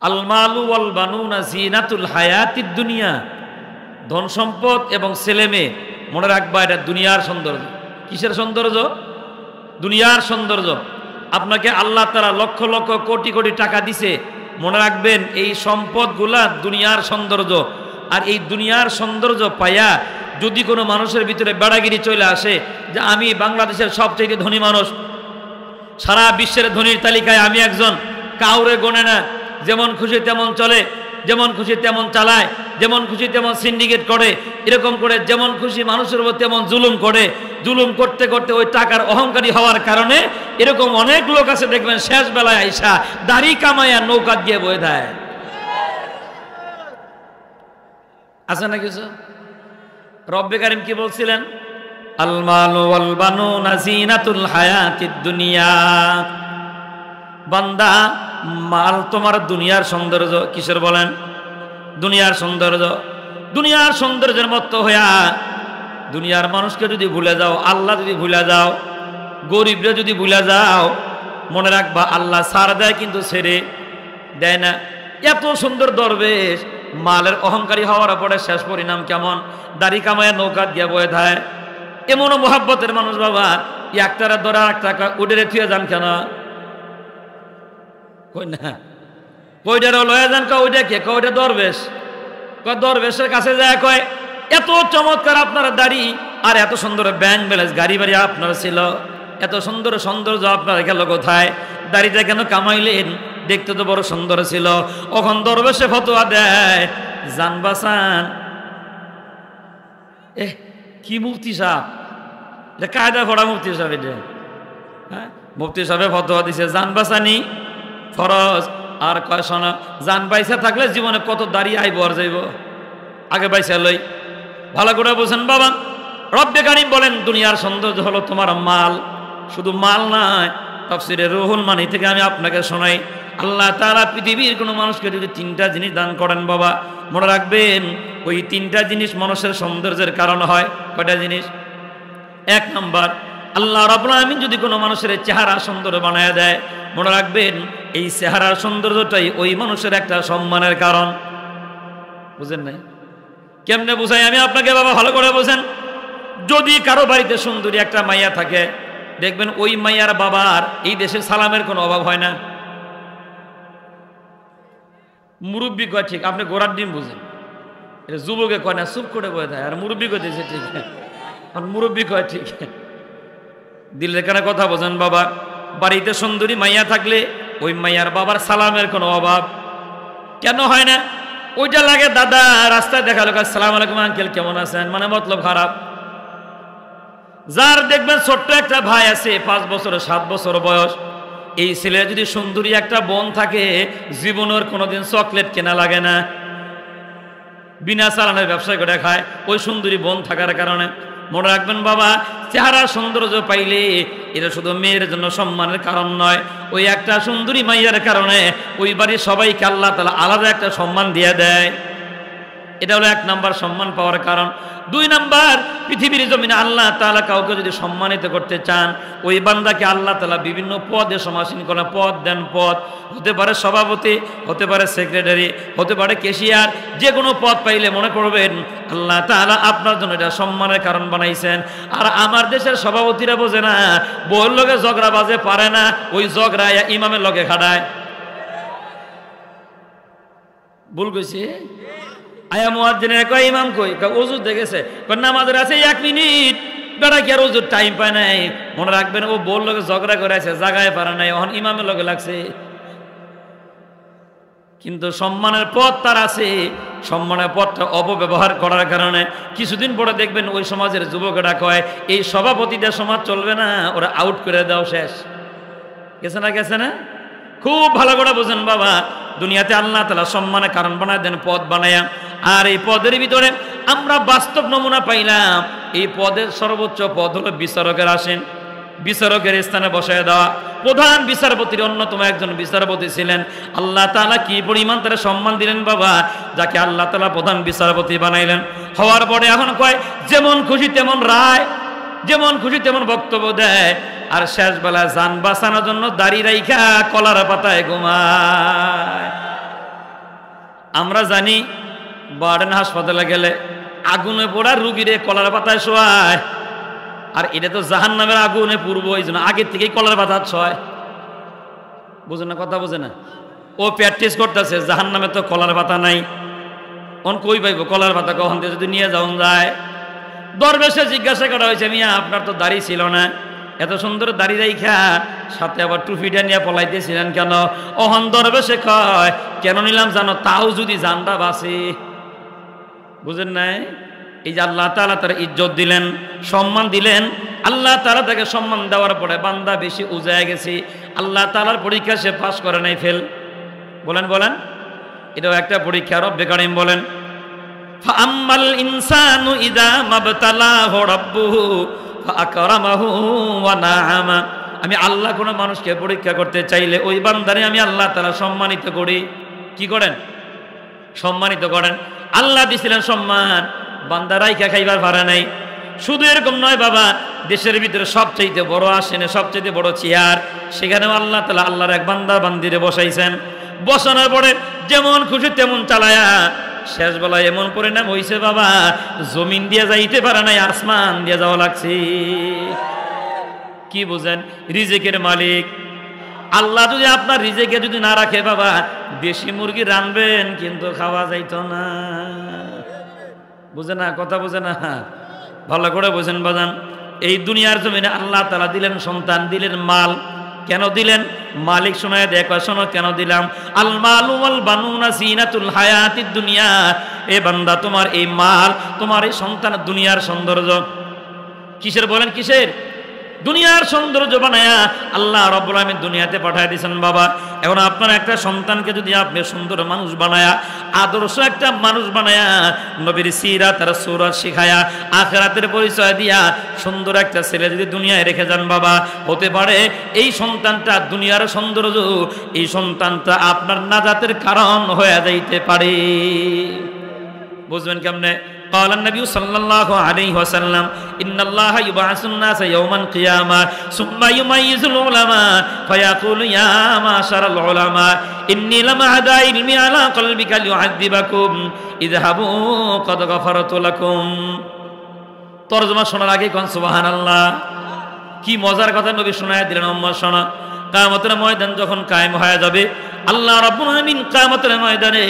আল মালু ওয়াল বানুনা জিনাতুল হায়াতিদ দুনিয়া, ধন সম্পদ এবং ছেলে মেয়ে, মনে রাখবা এটা দুনিয়ার সৌন্দর্য। কিসের সৌন্দর্য? দুনিয়ার সৌন্দর্য। আপনাকে আল্লাহ তাআলা লক্ষ লক্ষ কোটি কোটি টাকা দিছে, মনে রাখবেন এই সম্পদগুলা দুনিয়ার সৌন্দর্য। আর এই দুনিয়ার সৌন্দর্য পাইয়া যদি কোনো মানুষের ভিতরে বেড়াগিরি চলে আসে যে আমি বাংলাদেশের সবচেয়ে ধনী মানুষ, সারা বিশ্বের ধনীর তালিকায় আমি একজন, কাউরে গোনে না, যেমন খুশি তেমন চলে, যেমন খুশি তেমন চালায়, যেমন খুশি তেমন সিন্ডিকেট করে, এরকম করে যেমন খুশি মানুষের উপর তেমন জুলুম করে, জুলুম করতে করতে ওই টাকার অহংকারী হওয়ার কারণে এরকম অনেক লোক আছে দেখবেন শেষ বেলায় আইসা দাড়ি কামাইয়া নৌকা দিয়ে বয়ে দেয়। আছে না কিছু? রব্বে কারিম কি বলছিলেন? আল মালু ওয়াল বানুনা জিনাতুল হায়াতিদ দুনিয়া। বান্দা, মাল তোমার দুনিয়ার সৌন্দর্য। কিসের বলেন? দুনিয়ার সৌন্দর্য। দুনিয়ার সৌন্দর্যের মতো হইয়া দুনিয়ার মানুষকে যদি ভুলে যাও, আল্লাহ যদি ভুলে যাও, গরিবরা যদি ভুলে যাও, মনে রাখবা আল্লাহ ছাড় দেয় কিন্তু ছেড়ে দেয় না। এত সুন্দর দরবেশ মালের অহংকারী হওয়ার পরে শেষ পরিণাম কেমন? দাড়ি কামায় নৌকা দিয়ে বয়ে দেয়। এমনও মোহাব্বতের মানুষ বাবা, একটারা ধরে আর একটা উডেরে থুয়ে যান কেন? কই না, কইটারও লয়ে যান, কইটা কে? কইটা দরবেশ। দরবেশের কাছে যায় কয় এত চমৎকার আপনার দাড়ি আর এত সুন্দর ব্যাংক ব্যালেন্স গাড়ি বাড়ি আপনার ছিল, এত সুন্দর সৌন্দর্য আপনার গেল কোথায়? দাড়িটা কেন কামাইলেন? দেখতে তো বড় সুন্দর ছিল। ওখান দরবেশে ফতোয়া দেয় জান বাঁচান। কি মুফতি সাহেব, এটা কায়দা পড়া মুফতি সাহেব। এটা হ্যাঁ, মুফতি সাহেব ফতোয়া দিছে জান বাঁচানি ফরজ। আর কয় শোনা, জান বাইসা থাকলে জীবনে কত দাড়ি আইব আর যাইব, আগে বাইসা লই। ভালো করে বুঝেন বাবা, রব্বে কারিম বলেন দুনিয়ার সৌন্দর্য হলো তোমার মাল। শুধু মাল নয়, তাফসিরে রুহুল মানি থেকে আমি আপনাকে শোনাই, আল্লাহ তাআলা পৃথিবীর কোনো মানুষকে যদি তিনটা জিনিস দান করেন বাবা, মনে রাখবেন ওই তিনটা জিনিস মানুষের সৌন্দর্যের কারণ হয়। কয়টা জিনিস? এক নাম্বার, আল্লাহ রাব্বুল আলামিন যদি কোনো মানুষের চেহারা সুন্দর বানায় দেয়, মনে রাখবেন এই চেহারার সৌন্দর্যটাই ওই মানুষের একটা সম্মানের কারণ। বুঝেন নাই? কেমনে বুঝাই আমি আপনাকে বাবা, ভালো করে বোঝেন। যদি কারো বাড়িতে সুন্দরী একটা মাইয়া থাকে, দেখবেন ওই মাইয়ার বাবার এই দেশে সালামের কোনো অভাব হয় না। মুরব্বী কয় ঠিক, আপনি গোড়ার ডিম বুঝেন, এটা যুবকে কয় না, চুপ করে বয়ে দেয়। আর মুরব্বী কইতেছে ঠিক, আর মুরব্বী কয় ঠিক। দিলের কানে কথা বোঝেন বাবা, বাড়িতে সুন্দরী মাইয়া থাকলে ওই মাইয়ার বাবার সালামের কোনো অভাব কেন হয় না? ওইটা লাগে দাদা রাস্তায় দেখা লোক আসসালামু আলাইকুম আঙ্কেল কেমন আছেন, মানে মতলব খারাপ। যার দেখবেন ছোট্ট একটা ভাই আছে 5 বছর 7 বছর বয়স, এই ছেলে যদি সুন্দরী একটা বোন থাকে, জীবনের কোনোদিন চকলেট কেনা লাগে না, বিনা চালানের ব্যবসা করে খায় ওই সুন্দরী বোন থাকার কারণে। মনে রাখবেন বাবা, চেহারা সৌন্দর্য পাইলে এটা শুধু মেয়ের জন্য সম্মানের কারণ নয়, ওই একটা সুন্দরী মাইয়ার কারণে ওই বাড়ির সবাইকে আল্লাহ তাআলা আলাদা একটা সম্মান দিয়ে দেয়। এটা হলো 1 নাম্বার সম্মান পাওয়ার কারণ। 2 নাম্বার, পৃথিবীর জমিনে আল্লাহ তাআলা কাউকে যদি সম্মানিত করতে চান, ওই বান্দাকে আল্লাহ তাআলা বিভিন্ন পদে সমাসীন করেন। পদ দেন, পদ হতে পারে সভাপতি, হতে পারে সেক্রেটারি, হতে পারে ক্যাশিয়ার, যে কোনো পদ পাইলে মনে করবেন আল্লাহ তাআলা আপনার জন্য এটা সম্মানের কারণ বানাইছেন। আর আমার দেশের সভাপতিরা বোঝে না, বউর লগে ঝগড়া বাজে পারে না, ওই ঝগড়া ইমামের লগে খাড়ায়। ভুল কইছি? আয়া মুয়াজ্জিনের কয় ইমাম কই? ওযু দেখেছে, নামাজের আছে 1 মিনিট, বেড়া কি আর ওযুর টাইম পায় নাই। মনে রাখবেন ও বউর লগে ঝগড়া করে আছে, জায়গায় পারে নাই, এখন ইমামের লগে লাগছে। কিন্তু সম্মানের পথ তার আছে, সম্মানের পথটা অপব্যবহার করার কারণে কিছুদিন পরে দেখবেন ওই সমাজের যুবকেরা কয় এই সভাপতিটা সমাজ চলবে না, ওরা আউট করে দাও, শেষ। গেছে না, গেছে না? খুব ভালো করে বোঝেন বাবা, দুনিয়াতে আল্লাহ তাআলা সম্মানের কারণ বানায় দেন পদ বানায়া। আর এই পদের ভিতরে আমরা বাস্তব নমুনা পাইলাম। এই পদের সর্বোচ্চ পদ হলো বিচারকের আসেন, বিচারকের স্থানে বসায় দেওয়া। প্রধান বিচারপতির অন্যতম একজন বিচারপতি ছিলেন। আল্লাহ তাআলা কি পরিমাণ তারা সম্মান দিলেন বাবা, যাকে আল্লাহ তাআলা প্রধান বিচারপতি বানাইলেন। হওয়ার পরে এখন কয় যেমন খুশি তেমন রায়, যেমন খুশি তেমন বক্তব্য দেয়। আর শেষ বেলা জান বাঁচানোর জন্য দাড়ি রাইখা কলার পাতায় ঘুমায়। আমরা জানি বার্ডেন হাসপাতালে গেলে আগুনে পোড়া রুগীরে কলার পাতায় শোয়ায়, আর এটা তো জাহান্নামের আগুনে পুরবো, এই জন্য আগের থেকেই কলার পাতা ছয়। বুঝে না, কথা বোঝে না। ও প্র্যাকটিস করতেছে, জাহান্নামে তো কলার পাতা নাই, অন কই পাইব কলার পাতা, কখন দিয়ে যদি নিয়ে যাওয়া যায়। দরবেশে জিজ্ঞাসা করা হয়েছে, মিয়া আপনার তো দাড়ি ছিল না, এত সুন্দর দাড়ি রাইখা সাথে আবার টুপিটা নিয়ে পলাইতেছিলেন কেন? ওহন দরবেশে কয়, কেন নিলাম জানো? তাও যদি জানটা বাঁচে। বুঝেন নাই? এই যে আল্লাহ তাআলা তার ইজ্জত দিলেন, সম্মান দিলেন, আল্লাহ তাআলা তাকে সম্মান দেওয়ার পরে বান্দা বেশি উজায় গেছে, আল্লাহ তাআলার পরীক্ষা সে পাস করে নাই, ফেল। বলেন বলেন, এটাও একটা পরীক্ষা। রব্বে কারীম বলেন, ফাআম্মাল ইনসানু ইযা মাবতালাহু রাব্বুহু ফাআকরামাহু ওয়া নাআমা। আমি আল্লাহ কোনো মানুষকে পরীক্ষা করতে চাইলে ওই বান্দারে আমি আল্লাহ তাআলা সম্মানিত করি। কি করেন? সম্মানিত করেন। আল্লাহ দিছিলেন সম্মান, বান্দা রাইখা খাইবার পারে নাই। শুধু এরকম নয় বাবা, দেশের ভিতরে সবচেয়ে বড় আসেনে, সবচেয়ে বড় চেয়ার, সেখানেও আল্লাহ তাআলা আল্লাহর এক বান্দা বান্দিরে বসাইছেন। বসানোর পরে যেমন খুশি তেমন চালায়া শেষ বেলায় এমন পরিণাম হইছে বাবা, জমিন দিয়ে যাইতে পারে নাই, আসমান দিয়ে যাওয়া লাগছে। কি বুঝেন? রিজিকের মালিক আল্লাহ যদি আপনার রিজিকে যদি না রাখে বাবা, দেশি মুরগি রানবেন কিন্তু খাওয়া যাইত না। বুঝে না, কথা বুঝে না? ভালো করে বুঝেন বাজান। এই দুনিয়ার জমিনে আল্লাহ তাআলা দিলেন সন্তান, দিলেন মাল। কেন দিলেন? মালিক শোনায় দেখো, শোনো কেন দিলাম। আল মালু ওয়াল বানুনা জিনাতুল হায়াতিদ দুনিয়া। এ বান্দা, তোমার এই মাল, তোমার এই সন্তান দুনিয়ার সৌন্দর্য। কিসের বলেন? কিসের? দুনিয়ার সৌন্দর্য বানায়া আল্লাহ রাব্বুল আলামিন দুনিয়াতে পাঠায় দিয়েছেন বাবা। এখন আপনার একটা সন্তানকে যদি আপনি সুন্দর মানুষ বানায়া, আদর্শ একটা মানুষ বানায়া, নবীর সিরাত আর সুরাত শিখায়া, আখিরাতের পরিচয় দিয়া সুন্দর একটা ছেলে যদি দুনিয়ায় রেখে যান বাবা, হতে পারে এই সন্তানটা দুনিয়ার সৌন্দর্য, এই সন্তানটা আপনার নাজাতের কারণ হয়ে যাইতে পারে। বুঝবেন কেমনে? قال النبي صلى الله عليه وسلم إن الله يبعث الناس يوم القيامة ثم يميز العلماء فيقول يا معشر العلماء إني لم أعد علمي على قلبك ليعذبكم اذهبوا قد غفرت لكم। তরজমা শোনার আগে কোন সুবহানাল্লাহ। কি মজার কথা নবী শোনায় দিলেন। উম্মত শোনা, কিয়ামতের ময়দান যখন কায়েম হয়ে যাবে, আল্লাহ রাব্বুল আলামিন কিয়ামতের ময়দানে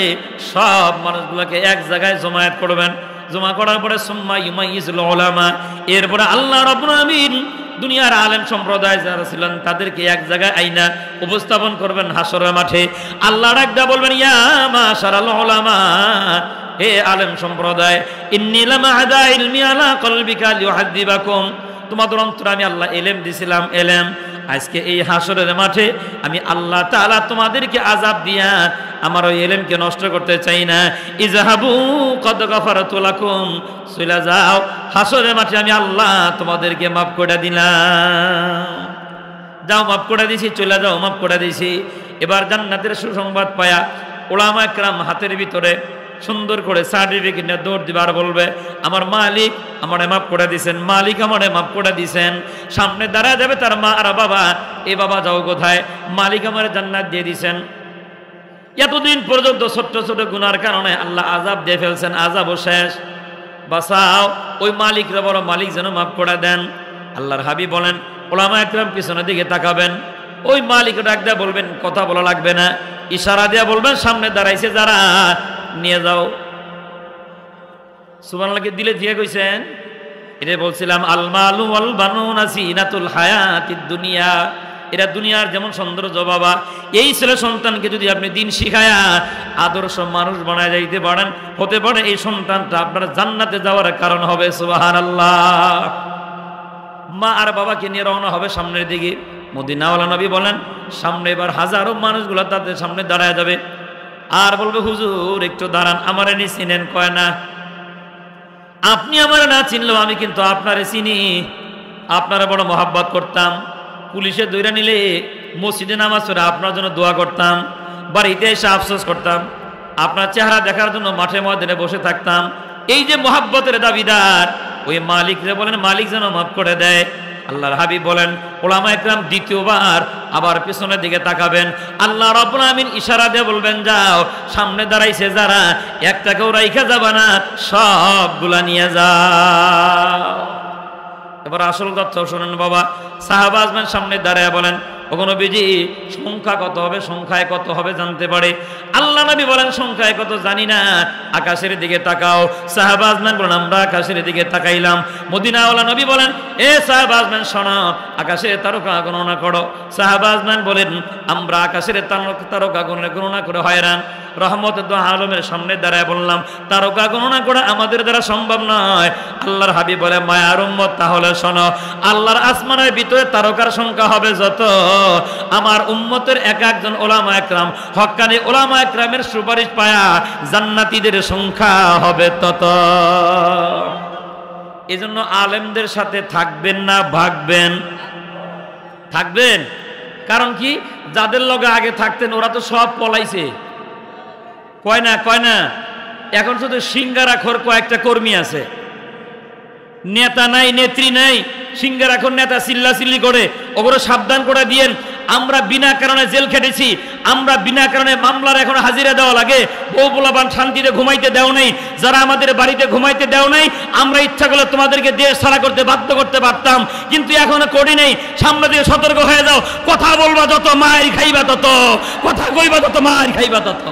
সব মানুষগুলোকে এক জায়গায় জমায়েত করবেন। জমা করার পরে সুম্মা ইউমাইয়িজুল উলামা, এরপরে আল্লাহ রাব্বুল আলামিন দুনিয়ার আলেম সম্প্রদায় যারা ছিলেন তাদেরকে এক জায়গায় আইনা উপস্থাপন করবেন হাসরের মাঠে। আল্লাহ ডাকদা বলবেন, ইয়া মাশারাল উলামা, হে আলেম সম্প্রদায়, ইন্নী লামা আদা ইলমি আলা কলবিকা লিউহাদ্দিবাকুম, তোমাদের অন্তরে আমি আল্লাহ এলেম দিছিলাম, এলেম। আজকে এই হাসরের মাঠে আমি আল্লাহ তাআলা তোমাদেরকে আযাব দিয়া আমার ওই এলেমকে নষ্ট করতে চাই না। ইযহাবু কদ গফারতু লাকুম, চলে যাও, হাসরের মাঠে আমি আল্লাহ তোমাদেরকে মাফ করে দিলাম। যাও, মাফ করে দিছি, চলে যাও, মাফ করে দিছি। এবার জান্নাতের সুসংবাদ পায়া উলামা একরাম হাতের ভিতরে সুন্দর করে সার্টিফিকেট নিয়ে দৌড় দিবার বলবে, আমার মালিক আমারে মাফ করে দিছেন, মালিক আমারে মাফ করে দিছেন। সামনে দাঁড়ায় যাবে তার মা আর বাবা, এ বাবা যাও কোথায়? মালিক আমারে জান্নাত দিয়ে দিছেন। এতদিন পর্যন্ত ছোট্ট ছোট গুনার কারণে আল্লাহ আযাব দিয়ে ফেলছেন, আযাবও শেষ, বাঁচাও। ওই মালিকরা বড় মালিক যেন মাফ করে দেন। আল্লাহর হাবিব বলেন, উলামা একরাম পিছনের দিকে তাকাবেন, ওই মালিক ডাক দেয়া বলবেন, কথা বলা লাগবে না, ইশারা দিয়া বলবেন, সামনে দাঁড়াইছে যারা নিয়ে যাও। সুবহানাল্লাহকে দিলে দিয়ে কইছেন। এটা বলছিলাম, আল মালু ওয়াল বানুনা জিনাতুল হায়াতিদ দুনিয়া। এরা দুনিয়ার যেমন সৌন্দর্য বাবা, এই ছেলে সন্তানকে যদি আপনি দিন শিখায়া আদর্শ মানুষ বানায় যাইতে পারেন, হতে পারে এই সন্তানটা আপনার জান্নাতে যাওয়ার কারণ হবে। সুবহানাল্লাহ। মা আর বাবাকে নিয়ে রওনা হবে সামনের দিকে। মদিনাওয়ালা নবী বলেন, সামনে এবার হাজারো মানুষগুলো তাদের সামনে দাঁড়ায় যাবে আর বলবে, হুজুর একটু দাঁড়ান, আমারে নি চিনেন? কয় না, আপনি আমারে না চিনলেও আমি কিন্তু আপনারে চিনি, আপনারা বড় মহাব্বত করতাম। পুলিশে দৌড়া নিলে মসজিদে নামাজ পড়ে আপনার জন্য দোয়া করতাম, বাড়িতে এসে আফসোস করতাম, আপনার চেহারা দেখার জন্য মাঠে ময়দানে বসে থাকতাম। এই যে মহাব্বতের দাবিদার, ওই মালিকরে বলেন, মালিক যেন মাফ করে দেয়। আল্লাহর হাবিব বলেন উলামা ইকরাম দ্বিতীয়বার আবার পিছনের দিকে তাকাবেন, আল্লাহ রাব্বুল আমিন ইশারা দিয়ে বলবেন যাও, সামনে দাঁড়াইছে যারা একটাকেও রাইখা যাবে না, সবগুলা নিয়ে যাও। এবার আসল তথ্য শুনেন বাবা। সাহাবা আসবেন সামনে দাঁড়ায় বলেন ওগো নবীজি সংখ্যা কত হবে, সংখ্যায় কত হবে জানতে পারে। আল্লাহ নবী বলেন সংখ্যায় কত জানি না, আকাশের দিকে তাকাও। সাহাবা আজমান বলেন আমরা আকাশের দিকে তাকাইলাম। মদিনাওয়ালা নবী বলেন এ সাহাবা আজমান শোনো, আকাশের তারকা গণনা করো। সাহাবা আজমান বলেন আমরা আকাশের তারকা গণনা করে হয়রান। রহমতের দোয়া আলমের সামনে দাঁড়ায় বললাম তারকা গণনা করা আমাদের দ্বারা সম্ভব নয়। আল্লাহর হাবিব বলে মায়ার উম্মত তাহলে শোনো, আল্লাহর আসমানের ভিতরে তারকার সংখ্যা হবে যত, আমার উম্মতের এক একজন ওলামা একরাম হক্কানি ওলামা একরামের সুপারিশ পায়া জান্নাতীদের সংখ্যা হবে তত। এজন্য আলেমদের সাথে থাকবেন না ভাগবেন? থাকবেন। কারণ কি, যাদের লগে আগে থাকতেন ওরা তো সব পলাইছে, কয় না। এখন শুধু সিঙ্গারাখোর কয়েকটা কর্মী আছে, নেতা নাই নেত্রী নাই। সিঙ্গারাখোর নেতা চিল্লাচিল্লি করে, ওগুলো সাবধান করে দিয়েন। আমরা বিনা কারণে জেল খেটেছি, আমরা বিনা কারণে মামলার এখন হাজিরা দেওয়া লাগে। বউ পোলাপান শান্তিতে ঘুমাইতে দেও নেই, যারা আমাদের বাড়িতে ঘুমাইতে দেও নেই, আমরা ইচ্ছা করলে তোমাদেরকে দেশ ছাড়া করতে বাধ্য করতে পারতাম, কিন্তু এখনো করি নেই। সামনে দিয়ে সতর্ক হয়ে যাও, কথা বলবা যত মার খাইবা তত, কথা কইবা তত মার খাইবা তত।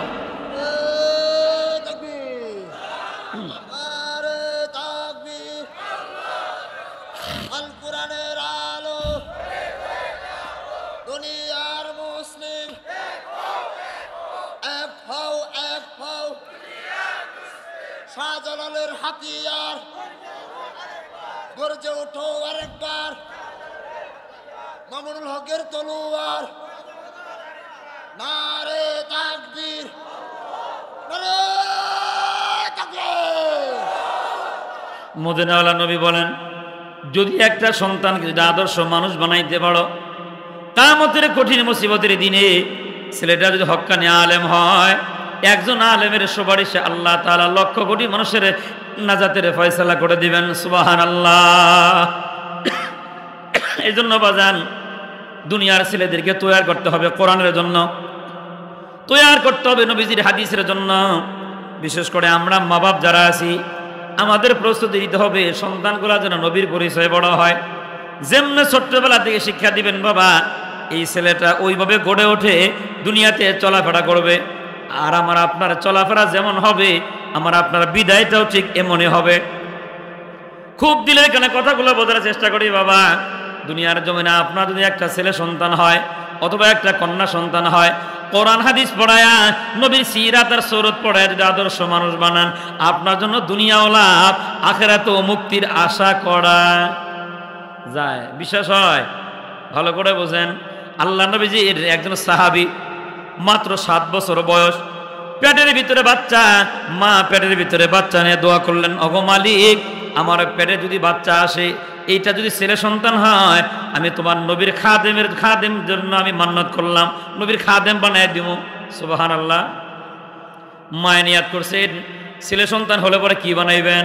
শাহজালালের হাতিয়ার গর্জে ওঠো আরেকবার, মামুনুল হকের তলোয়ার, নারে তাকবীর, নারে তাকবীর। মদিনাওয়ালা নবী বলেন যদি একটা সন্তানকে যদি আদর্শ মানুষ বানাইতে পারো, কিয়ামতের কঠিন মুসিবতের দিনে ছেলেটা যদি হক্কানি আলেম হয়, একজন আলেমের সুপারিশে আল্লাহ তাআলা লক্ষ কোটি মানুষের নাজাতের ফয়সালা করে দিবেন। সুবহানাল্লাহ। এই জন্য বাজান দুনিয়ার ছেলেদেরকে তৈয়ার করতে হবে কোরআনের জন্য, তৈয়ার করতে হবে নবীজির হাদিসের জন্য। বিশেষ করে আমরা মা বাপ যারা আছি আমাদের প্রস্তুতি নিতে হবে সন্তানগুলা যেন নবীর পরিচয় বড় হয়। যেমনে ছোট্টবেলা থেকে শিক্ষা দিবেন বাবা, এই ছেলেটা ওইভাবে গড়ে ওঠে দুনিয়াতে চলাফেরা করবে। আর আমার আপনার চলাফেরা যেমন হবে আমার আপনার বিদায়টাও ঠিক এমনই হবে। খুব দিলের কানে কথাগুলো বোঝার চেষ্টা করি বাবা। দুনিয়ার জমিনে আপনার যদি একটা ছেলে সন্তান হয় অথবা একটা কন্যা সন্তান হয়, কোরআন হাদিস পড়ায়া নবীর সিরাত আর সুরত পড়ায়া যদি আদর্শ মানুষ বানান, আপনার জন্য দুনিয়াও লাভ আখিরাতেও মুক্তির আশা করা যায়। বিশ্বাস হয়? ভালো করে বোঝেন। আল্লাহ নবীজির একজন সাহাবী, মাত্র 7 বছর বয়স, পেটের ভিতরে বাচ্চা, মা পেটের ভিতরে বাচ্চা নিয়ে দোয়া করলেন ওগো মালিক আমার পেটে যদি বাচ্চা আসে, এইটা যদি ছেলে সন্তান হয়, আমি তোমার নবীর খাদেম জন্য আমি মান্নত করলাম, নবীর খাদেম বানায় দিব। সুবহানাল্লাহ। মায়ে নিয়াত করছেন ছেলে সন্তান হলে পরে কি বানাইবেন?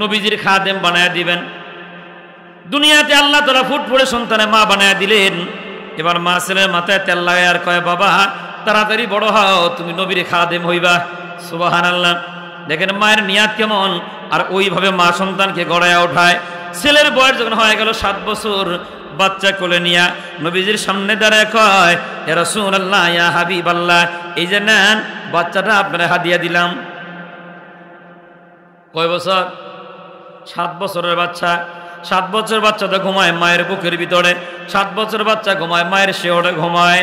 নবীজির খাদেম বানায় দিবেন। দুনিয়াতে আল্লাহ তাআলা ফুটফুটে সন্তানে মা বানায় দিলেন। এবার মা ছেলের মাথায় তেল লাগায় আর কয় বাবা তাড়াতাড়ি বড় হও, তুমি নবীর খাদেম হইবা। সুবহানাল্লাহ। দেখেন মায়ের নিয়াত কেমন, আর ওইভাবে মা সন্তানকে গড়ায় ওঠায়। ছেলের বয়স যখন হয়ে গেল 7 বছর, বাচ্চা কোলে নিয়া নবীজির সামনে দাঁড়ায় কয় ইয়া রাসূলুল্লাহ ইয়া হাবিবাল্লাহ, এই যে নেন বাচ্চাটা আপনার হাদিয়া দিলাম। কয় বছর? 7 বছরের বাচ্চা। 7 বছর বাচ্চাটা ঘুমায় মায়ের বুকের ভিতরে, 7 বছর বাচ্চা ঘুমায় মায়ের শিহরে ঘুমায়।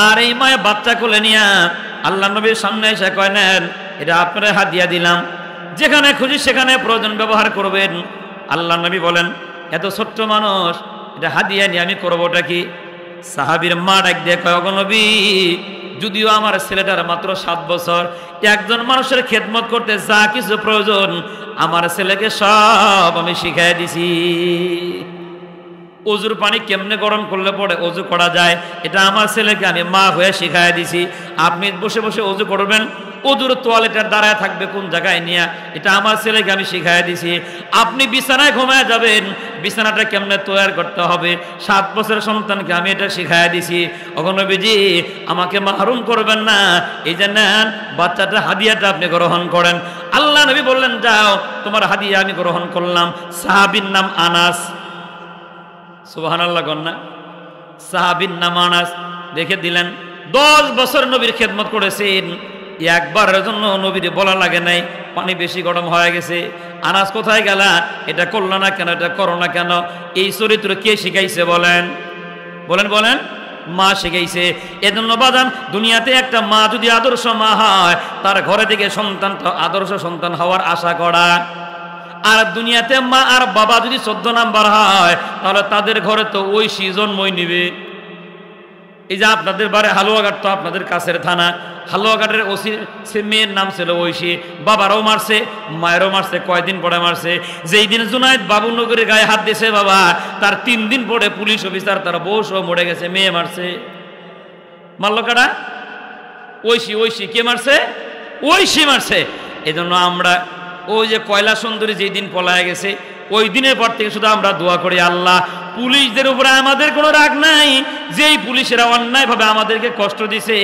আর এই মায়ে বাচ্চা কোলে নিয়া আল্লাহ নবীর সামনে এসে কয় নেন এটা আপনার হাদিয়া দিলাম, যেখানে খুশি সেখানে প্রয়োজন ব্যবহার করবেন। আল্লাহ নবী বলেন এত ছোট্ট মানুষ, এটা হাদিয়া নিয়ে আমি করবোটা কি? সাহাবীর মা ডাক দিয়ে কয় ওগো নবী, যদিও আমার ছেলেটার মাত্র 7 বছর, একজন মানুষের খেদমত করতে যা কিছু প্রয়োজন আমার ছেলেকে সব আমি শিখাই দিছি। অজুর পানি কেমনে গরম করলে পরে অজু করা যায়, এটা আমার ছেলেকে আমি মা হয়ে শিখাই দিছি। আপনি বসে বসে অজু করবেন, অজুর তোয়ালেটার দাঁড়ায় থাকবে কোন জায়গায় নিয়ে, এটা আমার ছেলেকে আমি শিখাই দিছি। আপনি বিছানায় ঘুমায় যাবেন, বিছানাটা কেমনে তৈরি করতে হবে, 7 বছরের সন্তানকে আমি এটা শিখাই দিছি। ওগো নবীজি, আমাকে মাহরুম করবেন না, এই যে নেন বাচ্চাটা, হাদিয়াটা আপনি গ্রহণ করেন। আল্লাহ নবী বললেন, যাও তোমার হাদিয়া আমি গ্রহণ করলাম। সাহাবীর নাম আনাস, সুবহানাল্লাহ কন্যা, সাহাবীর নাম আনাস, রেখে দিলেন। 10 বছর নবীর খেদমত করেছেন, একবারের জন্য নবীর বলা লাগে নাই পানি বেশি গরম হয়ে গেছে। আনাস কোথায় গেলা, এটা করলো না কেন, এটা করো না কেন? এই চরিত্র কে শিখাইছে বলেন? বলেন বলেন, মা শিখাইছে। এজন্য বাজান, দুনিয়াতে একটা মা যদি আদর্শ মা হয়, তার ঘরে থেকে সন্তানটা আদর্শ সন্তান হওয়ার আশা করা। আর দুনিয়াতে মা আর বাবা যদি 14 নাম্বার হয়, তাহলে তাদের ঘরে তো ওই জন্মই নিবে। এই যে আপনাদের বাড়ি হালুয়াঘাট, তো আপনাদের কাছের থানা, হালুয়াঘাটের ওসি মেয়ের নাম ছিল ঐশী, বাবারও মারছে, মায়েরও মারছে। কয়দিন পরে মারছে? যেই দিন জুনায়েদ বাবুনগরের গায়ে হাত দিয়েছে বাবা, তার 3 দিন পরে পুলিশ অফিসার তার বউ সহ মরে গেছে। মেয়ে মারছে, মারলো কারা? ঐশী। ঐশী কে মারছে? ঐশী মারছে। এজন্য আমরা ওই যে কয়লা সুন্দরী যেই দিন পলায় গেছে, ওই দিনের পর থেকে শুধু আমরা দোয়া করি, আল্লাহ পুলিশদের উপরে আমাদের কোনো রাগ নাই, যেই পুলিশেরা অন্যায়ভাবে আমাদেরকে কষ্ট দিছে,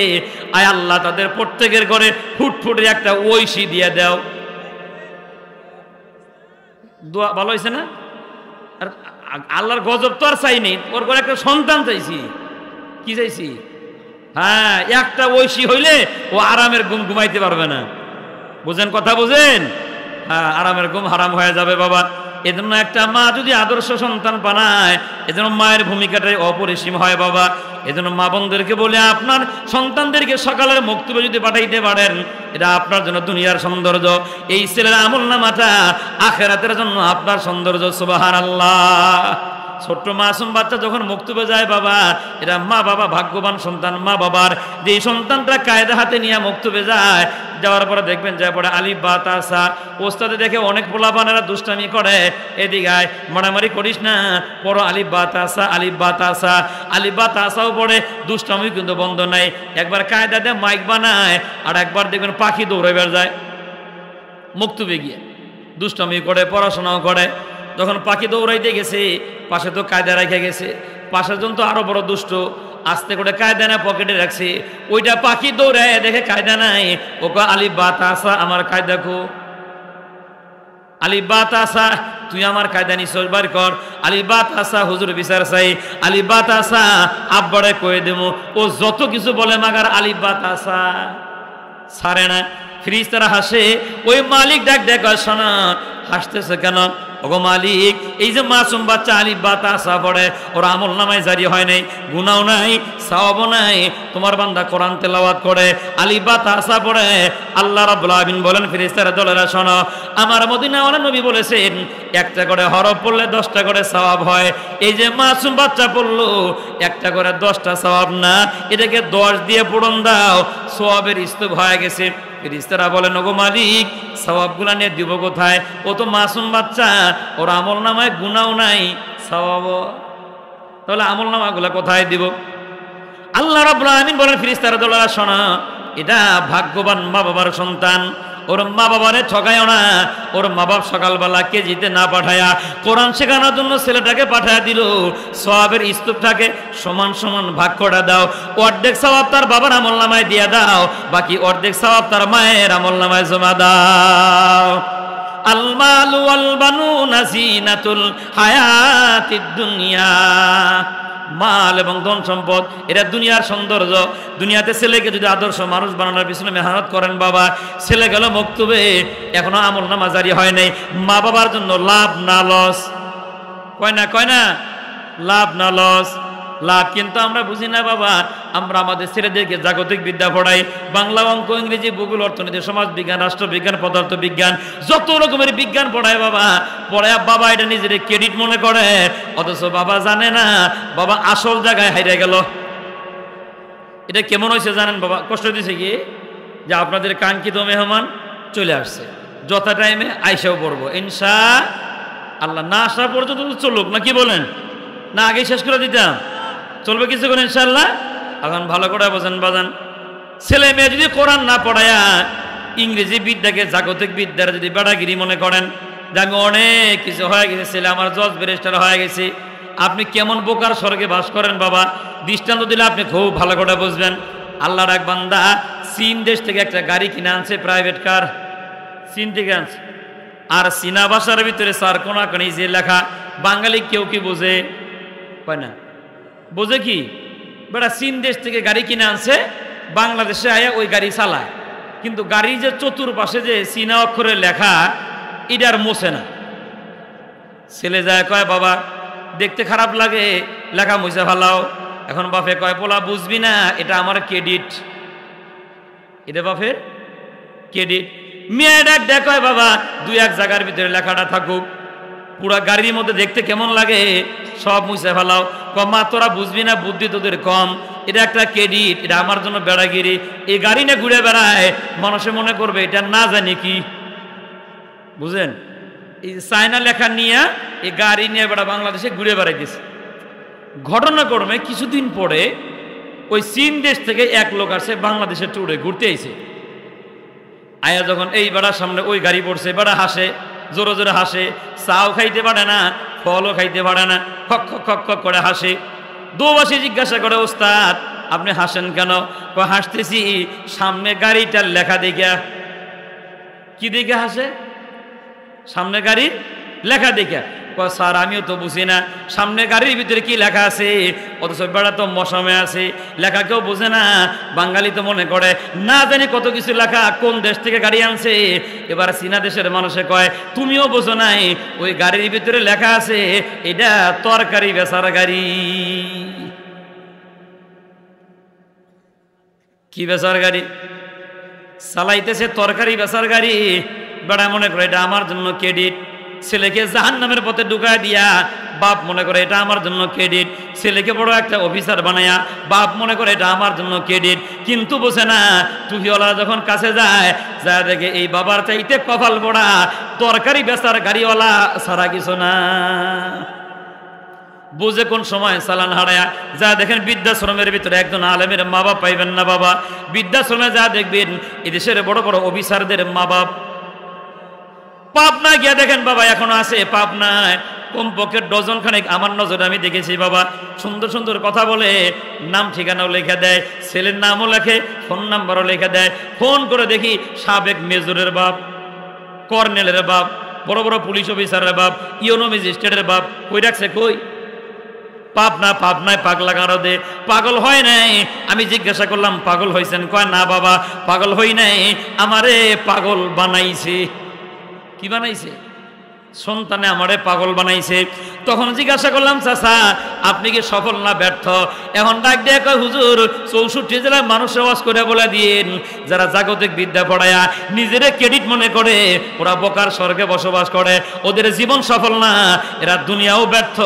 আয় আল্লাহ তাদের প্রত্যেকের ঘরে ফুটফুটে একটা ঐশী দিয়ে দাও। দোয়া ভালো হয়েছে না? আর আল্লাহর গজব তো আর চাইনি, ওর ঘরে একটা সন্তান চাইছি। কি চাইছি? হ্যাঁ, একটা ঐশী হইলে ও আরামের ঘুম ঘুমাইতে পারবে না। বুঝেন কথা, বুঝেন? হ্যাঁ, আরামের ঘুম হারাম হয়ে যাবে বাবা। এজন্য একটা মা যদি আদর্শ সন্তান বানায়, এজন্য মায়ের ভূমিকাটাই অপরিসীম হয় বাবা। এজন্য মা বোনদেরকে বলে, আপনার সন্তানদেরকে সকালের মক্তবে যদি পাঠাইতে পারেন, এটা আপনার জন্য দুনিয়ার সৌন্দর্য। এই ছেলের আমলনামাটা আখিরাতের জন্য আপনার সৌন্দর্য। সুবহানাল্লাহ। ছোট্ট মাসুম বাচ্চা যখন মক্তবে যায় বাবা, এরা মা বাবা ভাগ্যবান সন্তান। মা বাবার যে সন্তানটা কায়দা হাতে নিয়ে মক্তবে যায়, যাওয়ার পরে দেখবেন যায় পরে আলিফ বা তাসা, ওস্তাদে দেখে অনেক পোলাপানেরা দুষ্টামি করে, এদিকে আয় মারামারি করিস না, পড়ো আলিফ বা তাসা, আলিফ বা তাসা। আলিফ বা তাসাও পড়ে, দুষ্টামি কিন্তু বন্ধ নাই। একবার কায়দা দিয়ে মাইক বানায়, আর একবার দেখবেন পাখি দৌড়াইবার যায় মক্তবে গিয়ে, দুষ্টামি করে, পড়াশোনাও করে। যখন পাখি দৌড়াইতে গেছে, পাশে তো কায়দা রেখে গেছে, পাশের জন তো আরো বড় দুষ্ট, আস্তে করে কায়দা না পকেটে রাখছে। ওইটা পাখি দৌড়ায় দেখে কায়দা নাই, ওকে আলিফ বা তাসা, আমার কায়দা কো? আলিফ বা তাসা, তুই আমার কায়দা নিছস, বার কর। আলিফ বা তাসা, হুজুর বিচার চাই। আলিফ বা তাসা আব্বারে কয়ে দেবো। ও যত কিছু বলে, মাগার আলিফ বা তাসা ছাড়ে না। ফেরেশতারা হাসে, ওই মালিক ডাক দেখ, শোনা হাসতেছে কেন? ওগো মালিক, এই যে মাসুম বাচ্চা আলিফ বা তাসা পড়ে, ওর আমল নামায় জারি হয় নাই, গুনাও নাই, সওয়াবও নাই। তোমার বান্দা কোরআন তেলাওয়াত করে, আলিফ বা তাসা পড়ে। আল্লাহ রাব্বুল আলামিন বলেন, ফেরেশতারা দলেরা শোনো, আমার মদিনাওয়ালা নবী বলেছেন, একটা করে হরফ পড়লে 10টা করে সওয়াব হয়। এই যে মাসুম বাচ্চা পড়লো, একটা করে 10টা সওয়াব না, এটাকে 10 দিয়ে পূরণ দাও, সওয়াবের স্তূপ হয়ে গেছে। ফেরেশতারা বলেন, ওগো মালিক, সওয়াবগুলা নিয়ে দিব কোথায়? ও তো মাসুম বাচ্চা, ওর আমল নামায় গুনাও নাই, সওয়াবও। তাহলে আমল নামাগুলা কোথায় দিব? আল্লাহ রাব্বুল আলামিন বলেন, ফেরেশতারা দলেরা শোনো, এটা ভাগ্যবান মা বাবার সন্তান। ওর মা বাবারে ঠকায়ও না। ওর মা বাপ সকালবেলা কেজিতে না পাঠায়া কোরআন শেখানোর জন্য ছেলেটাকে পাঠায় দিল, সওয়াবের স্তূপটাকে সমান সমান ভাগ করে দাও। অর্ধেক সওয়াব তার বাবার আমলনামায় দিয়ে দাও, বাকি অর্ধেক সওয়াব তার মায়ের আমলনামায় জমা দাও। আল মালু ওয়াল বানুনা জিনাতুল হায়াতিদ দুনিয়া। মাল এবং ধন সম্পদ এটা দুনিয়ার সৌন্দর্য। দুনিয়াতে ছেলেকে যদি আদর্শ মানুষ বানানোর পিছনে মেহনত করেন বাবা, ছেলে গেল মক্তবে, এখনো আমলনামা জারি হয় নাই, মা বাবার জন্য লাভ না লস? কয় না লাভ না লস? লাভ। কিন্তু আমরা বুঝি না বাবা। আমরা আমাদের ছেলেদেরকে জাগতিক বিদ্যা পড়াই, বাংলা, অঙ্ক, ইংরেজি, ভূগোল, অর্থনীতি, সমাজ বিজ্ঞান, রাষ্ট্রবিজ্ঞান, পদার্থ বিজ্ঞান, যত রকমের বিজ্ঞান পড়ায় বাবা। পড়ায় বাবা এটা নিজের ক্রেডিট মনে করে, অথচ বাবা জানে না বাবা আসল জায়গায় হাইরে গেল। এটা কেমন হয়েছে জানেন বাবা? কষ্ট দিছে কি যে আপনাদের কাঙ্ক্ষিত মেহমান চলে আসছে, যথা টাইমে আইসাও পড়বো ইনশা আল্লাহ। না আসা পর্যন্ত চলুক, না কি বলেন? না আগে শেষ করে দিতাম? চলবে কিছুক্ষণ ইনশাআল্লাহ। এখন ভালো করে বোঝেন বাজান, ছেলে মেয়ে যদি কোরআন না পড়ায়া ইংরেজি বিদ্যাকে জাগতিক বিদ্যার যদি বেড়াগিরি মনে করেন যে আমি অনেক কিছু হয়ে গেছে, ছেলে আমার জজ ব্যারিস্টার হয়ে গেছে, আপনি কেমন বোকার স্বর্গে বাস করেন বাবা। দৃষ্টান্ত দিলে আপনি খুব ভালো করে বুঝবেন। আল্লাহর এক বান্দা চীন দেশ থেকে একটা গাড়ি কিনে আনছে, প্রাইভেট কার, চীন থেকে আনছে। আর চীনা ভাষার ভিতরে স্যার কোনাকানি যে লেখা, বাঙালি কেউ কি বোঝে? হয় না, বোঝে কি? বেটা চীন দেশ থেকে গাড়ি কিনে আনছে, বাংলাদেশে আয়া ওই গাড়ি চালায়, কিন্তু গাড়ির যে চতুর্পাশে যে চীনা অক্ষরে লেখা এটা আর মোছে না। ছেলে যায় কয় বাবা দেখতে খারাপ লাগে, লেখা মুছে ফেলাও। এখন বাপে কয় পোলা বুঝবি না, এটা আমার ক্রেডিট, এটা বাপের ক্রেডিট। মেয়ে ডাক কয় বাবা দুই এক জায়গার ভিতরে লেখাটা থাকুক, পুরা গাড়ির মধ্যে দেখতে কেমন লাগে সব মুছে ফেলাও। মা তোরা বুঝবি না, বুদ্ধি তোদের কম, এটা একটা ক্রেডিট, এটা আমার জন্য বেড়াগিরি। এই গাড়ি না ঘুরে বেড়ায়, মানুষে মনে করবে এটা না জানি কি। বুঝেন, এই চায়না লেখা নিয়ে এই গাড়ি নিয়ে বেড়া বাংলাদেশে ঘুরে বেড়াইতেছে। ঘটনাক্রমে কিছুদিন পরে ওই চীন দেশ থেকে এক লোক আসে বাংলাদেশের ট্যুরে ঘুরতে আইছে। আয়া যখন এই বেড়ার সামনে ওই গাড়ি পড়ছে, বেড়া হাসে, জোরে জোরে হাসে, চাও খাইতে পারে না, ফলও খাইতে পারে না, খক খক খক খক করে হাসে। দোবাসী জিজ্ঞাসা করে ওস্তাদ আপনি হাসেন কেন? হাসতেছি সামনে গাড়িটার লেখা দেখা। কি দেখে হাসে? সামনে গাড়ির লেখা দেখে। স্যার আমিও তো বুঝি না সামনে গাড়ির ভিতরে কি লেখা আছে, অথচ বেড়া তো মশামে আছে, লেখা কেউ বোঝে না। বাঙালি তো মনে করে না জানি কত কিছু লেখা, কোন দেশ থেকে গাড়ি আনছে। এবার চীনা দেশের মানুষে কয় তুমিও বোঝো নাই, ওই গাড়ির ভিতরে লেখা আছে এটা তরকারি বেচার গাড়ি। কি বেচার গাড়ি? চালাইতেছে তরকারি বেচার গাড়ি। বেড়া মনে করে এটা আমার জন্য ক্রেডিট। ছেলেকে জাহান্নামের পথে ঢুকায় দিয়া বাপ মনে করে এটা আমার জন্য ক্রেডিট। ছেলেকে বড় একটা অফিসার বানায়া বাপ মনে করে এটা আমার জন্য ক্রেডিট। কিন্তু বোঝে না টুপিওয়ালা যখন কাছে যায়, যা দেখে এই বাবার চাইতে কপাল পোড়া, তরকারি বেচার গাড়িওয়ালা সারা কিছু না। বুঝে কোন সময় চালান হারায়া যা দেখেন বৃদ্ধাশ্রমের ভিতরে একজন আলেমের মা বাপ পাইবেন না বাবা। বৃদ্ধাশ্রমে যা দেখবেন এদেশের বড় বড় অফিসারদের মা বাপ। পাবনা গিয়া দেখেন বাবা এখনো আছে, পাবনায় কমপক্ষে ডজন খানেক আমার নজরে আমি দেখেছি বাবা। সুন্দর সুন্দর কথা বলে, নাম ঠিকানাও লেখা দেয়, ছেলের নামও লেখে, ফোন নাম্বারও লেখা দেয়। ফোন করে দেখি সাবেক মেজরের বাপ, কর্নেলের বাপ, বড় বড় পুলিশ অফিসারের বাপ, ইউনো ম্যাজিস্ট্রেটের বাপ। কই রাখছে? কই? পাবনায় পাগলা গারদে। পাগল হয় নাই। আমি জিজ্ঞাসা করলাম পাগল হয়েছেন? কয় না বাবা পাগল হই নাই, আমারে পাগল বানাইছে। কি বানাইছে? সন্তানে আমারে পাগল বানাইছে। তখন জিজ্ঞাসা করলাম চাচা আপনি কি সফল না ব্যর্থ? এখন ডাক দিয়ে কয় হুজুর 64 জেলার মানুষের ওয়াজ করে বলে দিন, যারা জাগতিক বিদ্যা পড়ায়া নিজেরে ক্রেডিট মনে করে ওরা বোকার স্বর্গে বসবাস করে, ওদের জীবন সফল না, এরা দুনিয়াও ব্যর্থ,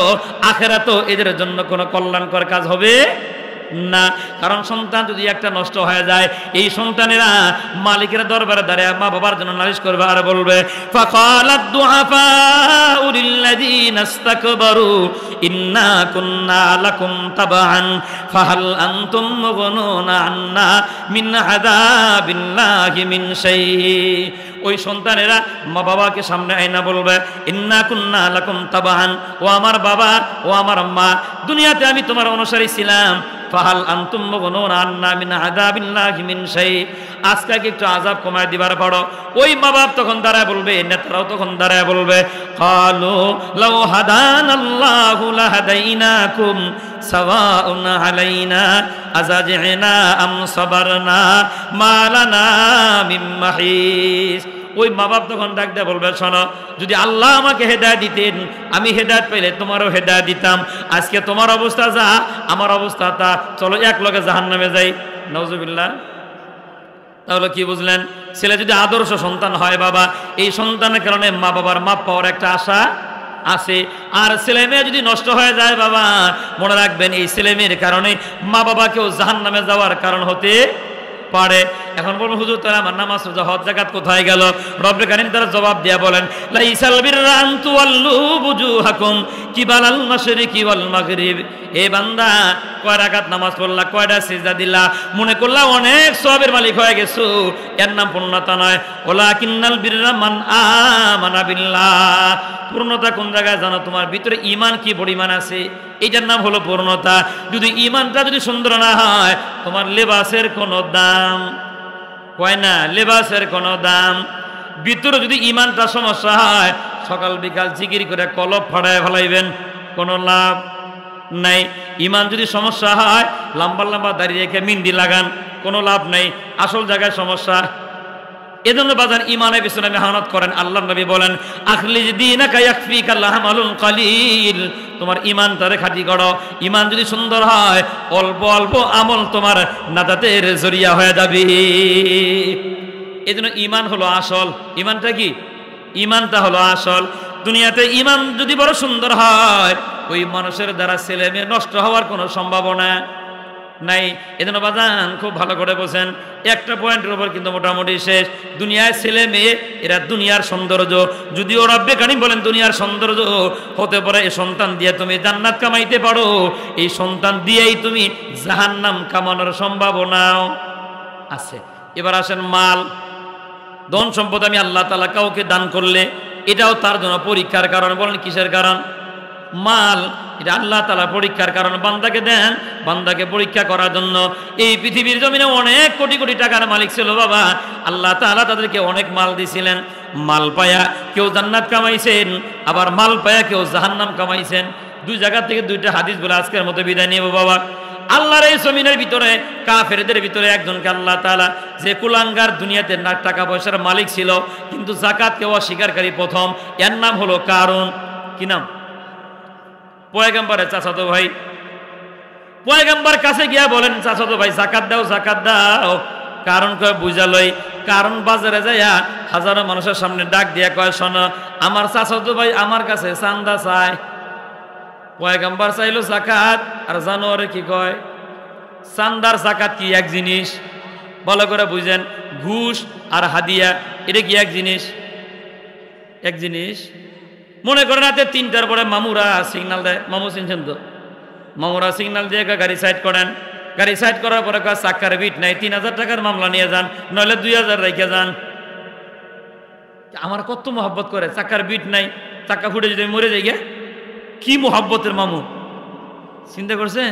আখেরাতেও এদের জন্য কোনো কল্যাণকর কাজ হবে না। কারণ সন্তান যদি একটা নষ্ট হয়ে যায়, এই সন্তানেরা মালিকের দরবারে দাঁড়ায় মা বাবার জন্য নালিশ করবে আর বলবে ফাকালাদ দুআফাউ লিল্লাযিনা ইসতাকবারু ইন্না কুন্না লাকুম তাবাআন ফাহাল আনতুম মুগনুনা আন্না মিন আযাবিল্লাহি মিন শাই। ওই সন্তানেরা মা বাবাকে সামনে আয়না বলবে ইন্না কুন্না লাকুম তাবাআন, ও আমার বাবা ও আমার মা, দুনিয়াতে আমি তোমার অনুসারী ছিলাম, ফাহাল আনতুম মুগনুনা আন্না মিন আযাবিল্লাহি মিন শাই, আজকে একটু আযাব কমায় দিবার পারো। ওই মা বাপ তখন দাঁড়ায় বলবে, নেতারাও তখন দাঁড়ায় বলবে ক্বালু লাউ হাদানাল্লাহু লাহাদাইনাকুম সাওয়াউন আলাইনা আযাজিনা আম সাবারনা মা লানা মিন মাহিস। ওই মা বাপ তখন ডাক দিয়ে বলবে শোনো, যদি আল্লাহ আমাকে হেদায়েত দিতেন, আমি হেদায়েত পেলে তোমারও হেদায়েত দিতাম। আজকে তোমার অবস্থা যা, আমার অবস্থা তা, চলো এক লগে জাহান্নামে যাই। নাউজুবিল্লাহ। তাহলে কি বুঝলেন? ছেলে যদি আদর্শ সন্তান হয় বাবা, এই সন্তানের কারণে মা বাবার মাপ পাওয়ার একটা আশা আছে। আর ছেলে মেয়ে যদি নষ্ট হয়ে যায় বাবা, মনে রাখবেন এই ছেলে মেয়ের কারণে মা বাবাকেও জাহান্নামে যাওয়ার কারণ হতে পারে। এখন বলুন হুজুর তারা আমার নামাজ রোজা হজ যাকাত কোথায় গেল? রব্বে কারীম তারা জবাব দিয়া বলেন লাইসাল বিররা আন তুওয়াল্লু বুজুহাকুম কিবালাল মাশরিকি ওয়াল মাগরিব। এ বান্দা কয় রাকাত নামাজ পড়লা, কয়টা সিজদা দিলা, মনে করলা অনেক সওয়াবের মালিক হয়ে গেছো, এর নাম পূর্ণতা নয়। ওয়ালাকিন্নাল বিররা মান আমানা বিল্লাহ। পূর্ণতা কোন জায়গায় জানো? তোমার ভিতরে ঈমান কি পরিমাণ আছে, এইটার নাম হলো পূর্ণতা। যদি ঈমানটা যদি সুন্দর না হয়, তোমার লেবাসের কোনো দাম কয় না, লেবাসের কোনো দাম। ভিতরে যদি ঈমানটা সমস্যা হয়, সকাল বিকাল জিকির করে কলব ফাড়ায় ফেলাইবেন, কোনো লাভ নাই। ঈমান যদি সমস্যা হয়, লম্বা লম্বা দাঁড়িয়ে রেখে মিন্দি লাগান, কোনো লাভ নাই, আসল জায়গায় সমস্যা। এজন্য বাজান ঈমানের পিছনে মেহনত করেন। আল্লাহর নবী বলেন আখলিজ দীনাকা ইয়াকফিকা লাহমালুল কালিল। তোমার ঈমানটারে খাঁটি করো। ঈমান যদি সুন্দর হয়, অল্প অল্প আমল তোমার নাজাতের জরিয়া হয়ে যাবে। এজন্য ঈমান হলো আসল। ঈমানটা কি? ঈমানটা হলো আসল। দুনিয়াতে ঈমান যদি বড় সুন্দর হয়, ওই মানুষের দ্বারা ছেলে মেয়ে নষ্ট হওয়ার কোনো সম্ভাবনা নাই। এজন্য বাজান খুব ভালো করে বোঝেন, একটা পয়েন্টের উপর কিন্তু মোটামুটি শেষ। দুনিয়ায় ছেলে মেয়ে এরা দুনিয়ার সৌন্দর্য, যদিও রব্বে কারীম বলেন দুনিয়ার সৌন্দর্য হতে পারে এই সন্তান দিয়ে তুমি জান্নাত কামাইতে পারো, এই সন্তান দিয়েই তুমি জাহান্নাম কামানোর সম্ভাবনাও আছে। এবার আসেন মাল, ধন সম্পদ আমি আল্লাহ তাআলা কাউকে দান করলে এটাও তার জন্য পরীক্ষার কারণ। বলেন কিসের কারণ? মাল, এটা আল্লাহ তাআলা পরীক্ষার কারণ। বান্দাকে দেন, বান্দাকে পরীক্ষা করার জন্য। এই পৃথিবীর জমিনে অনেক কোটি কোটি টাকার মালিক ছিল বাবা, আল্লাহ তাআলা তাদেরকে অনেক মাল দিয়েছিলেন। মাল পায়া কেউ জান্নাত কামাইছেন, আবার মাল পায়া কেউ জাহান্নাম কামাইছেন। দুই জায়গা থেকে দুইটা হাদিস বলে আজকের মতো বিদায় নিব বাবা। আল্লাহর এই জমিনের ভিতরে কাফেরদের ভিতরে একজনকে আল্লাহ তাআলা, যে কুলাঙ্গার দুনিয়াতে টাকা পয়সার মালিক ছিল কিন্তু যাকাতকে অস্বীকারী প্রথম, এর নাম হলো কারুন। কি নাম? পয়গম্বরের চাচাতো ভাই। পয়গম্বর কাছে গিয়া বলেন চাচাতো ভাই যাকাত দাও, যাকাত দাও। কারণ কয় বুঝালই। কারণ বাজারে যাইয়া হাজারো মানুষের সামনে ডাক দিয়া কয় শোনো, আমার চাচাতো ভাই আমার কাছে চান্দা চায়। পয়গম্বর চাইলো যাকাত, আর জানোয়ারে কি কয়? চান্দার যাকাত কি এক জিনিস? ভালো করে বুঝেন, ঘুষ আর হাদিয়া এটা কি এক জিনিস? এক জিনিস। মনে করেন রাতে 3টার পরে মামুরা সিগন্যাল দেয়, মামু চিনছেন তো? মামুরা সিগন্যাল দিয়ে গাড়ি সাইড করেন। গাড়ি সাইড করার পরে চাক্কার বিট নাই, 3000 টাকার মামলা নিয়ে যান, নইলে 2000 রেখে যান। আমার কত মহব্বত করে, চাক্কার বিট নাই, চাক্কা ফুটে যদি মরে যাই গে, কি মহব্বতের মামু, চিন্তা করছেন?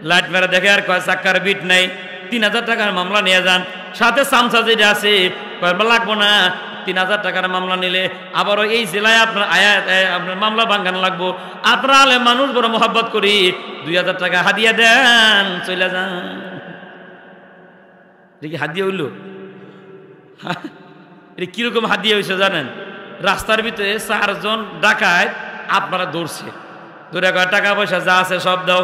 লাইট মেরা দেখে আর কয় চাক্কার বিট নাই, 3000 টাকার মামলা নিয়ে যান। সাথে চামচা যেটা আছে লাগবো না, 3000 টাকার মামলা নিলে আবারও এই জেলায় আপনার আপনার মামলা ভাঙ্গান লাগবো। আপনারা আলে মানুষ বড় মহব্বত করি, 2000 টাকা হাদিয়া দেন, চলে যান। দেখি হাদিয়া হইল, এটা কিরকম হাদিয়া হয়েছে জানেন? রাস্তার ভিতরে 4 জন ডাকায় আপনারা দৌড়ছে, দৌড়ে কয় টাকা পয়সা যা আছে সব দাও,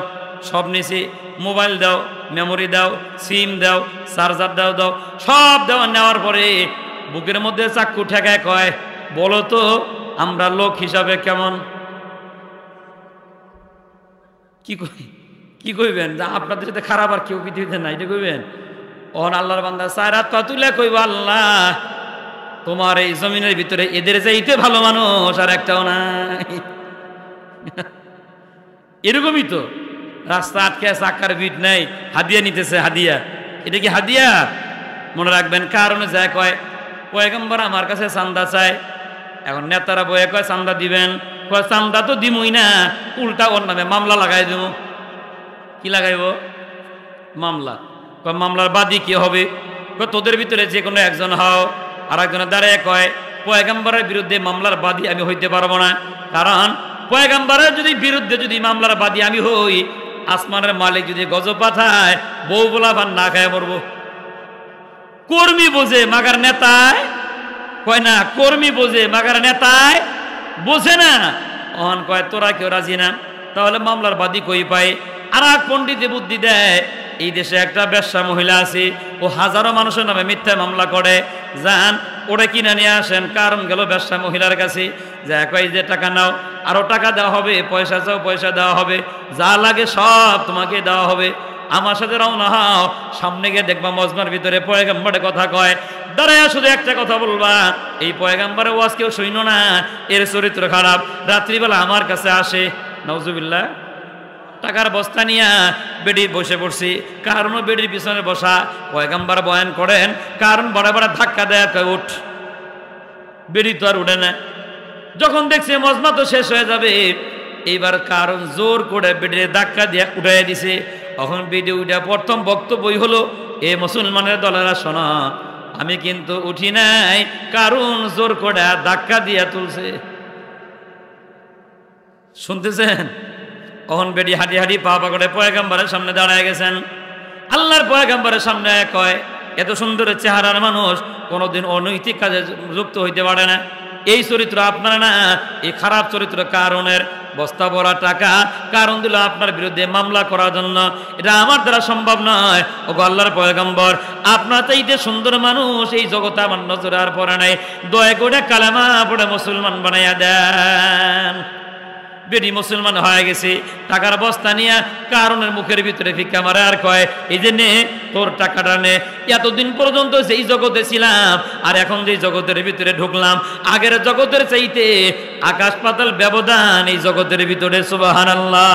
সব নিছি, মোবাইল দাও, মেমোরি দাও, সিম দাও, চার্জার দাও, দাও সব দেওয়া। নেওয়ার পরে বুকের মধ্যে চাক্কু ঠেকায় কয় বলো তো আমরা লোক হিসাবে কেমন? কি কইবেন? যা আপনাদের সাথে খারাপ আর কেউ পৃথিবীতে নাই, এটা কইবেন? ওহন আল্লাহর বান্দা 4 হাত পা তুলে কইব আল্লাহ তোমার এই জমিনের ভিতরে এদের চাইতে ভালো মানুষ আর একটাও নাই। এরকমই তো রাস্তা আটকে, চাক্কার বিট নাই, হাদিয়া নিতেছে। হাদিয়া, এটা কি হাদিয়া? মনে রাখবেন, কারণে যায় কয় পয়গম্বর আমার কাছে চান্দা চায়। এখন নেতারা বয়ে কয় চান্দা দিবেন, কয় চান্দা তো দিমই না, উল্টা ওর নামে মামলা লাগাই দেব। কি লাগাইব? মামলা। কয় মামলার বাদী কি হবে? কয় তোদের ভিতরে যে কোনো একজন হও। আর একজনে দাঁড়ায় কয় পয়গম্বরের বিরুদ্ধে মামলার বাদী আমি হইতে পারবো না, কারণ পয়গম্বরের যদি বিরুদ্ধে যদি মামলার বাদী আমি হই, আসমানের মালিক যদি গজব পাঠায়, বউ বলা ভান না খায় মরবো। কর্মী বোঝে মাগার নেতায় কয় না, কর্মী বোঝে মাগার নেতায় বোঝে না। অহন কয় তোরা কেউ রাজি না, তাহলে মামলার বাদী কই পায়? আর এক পণ্ডিতে বুদ্ধি দেয়, এই দেশে একটা ব্যবসা মহিলা আছে, ও হাজারো মানুষের নামে মিথ্যা মামলা করে, যান ওরা কিনে নিয়ে আসেন। কারণ গেল ব্যবসা মহিলার কাছে, যা কয় যে টাকা নাও, আরো টাকা দেওয়া হবে, পয়সা চাও পয়সা দেওয়া হবে, যা লাগে সব তোমাকে দেওয়া হবে। আমার সাথে রওনা হও। সামনে গিয়ে দেখবা মজমার ভিতরে পয়গম্বরে কথা কয়, দাঁড়ায় শুধু একটা কথা বলবা, এই পয়গম্বরের ওয়াজ কেউ শুইনো না, এর চরিত্র খারাপ। রাত্রিবেলা আমার কাছে আসে, নাউজুবিল্লাহ, টাকার বস্তা নিয়ে বেডি বসে পড়ছি, কারণও বেডির পিছনে বসা। পয়গম্বর বয়ান করেন, কারণ বড় বড় ধাক্কা দেয়, উঠ। বেডি তো আর উঠে না। যখন দেখছে মজমা তো শেষ হয়ে যাবে, এইবার কারণ জোর করে বেডির ধাক্কা দিয়ে উঠাই দিছে। তখন বেডি উঠে প্রথম বক্তব্যই হলো, এ মুসলমানের দলেরা শোনা, আমি কিন্তু উঠি নাই, কারণ জোর করে ধাক্কা দিয়ে তুলছে। শুনতেছেন? তখন বেডি হাঁটি হাঁটি পা পা করে পয়গম্বরের সামনে দাঁড়ায় গেছেন। আল্লাহর পয়গম্বরের সামনে কয়, এত সুন্দর চেহারার মানুষ কোনোদিন অনৈতিক কাজে যুক্ত হইতে পারে না। এই চরিত্র আপনার না, এই খারাপ চরিত্র কারণের। বস্তা ভরা টাকা কারণ দিল আপনার বিরুদ্ধে মামলা করার জন্য, এটা আমার দ্বারা সম্ভব নয়। ও আল্লাহর পয়গম্বর, আপনার চাইতে সুন্দর মানুষ এই জগতে আমার নজরে আর পড়ে নাই, দয়া করে কালেমা পড়ে মুসলমান বানাইয়া দেন। বেডি মুসলমান হয়ে গেছে। টাকার বস্তা নিয়ে কারণের মুখের ভিতরে ভিক্ষা মারে আর কয়, এই যে নে তোর টাকাটা নে। এতদিন পর্যন্ত যেই জগতে ছিলাম আর এখন যেই জগতের ভিতরে ঢুকলাম, আগের জগতের চাইতে আকাশ পাতাল ব্যবধান এই জগতের ভিতরে। সুবহানাল্লাহ।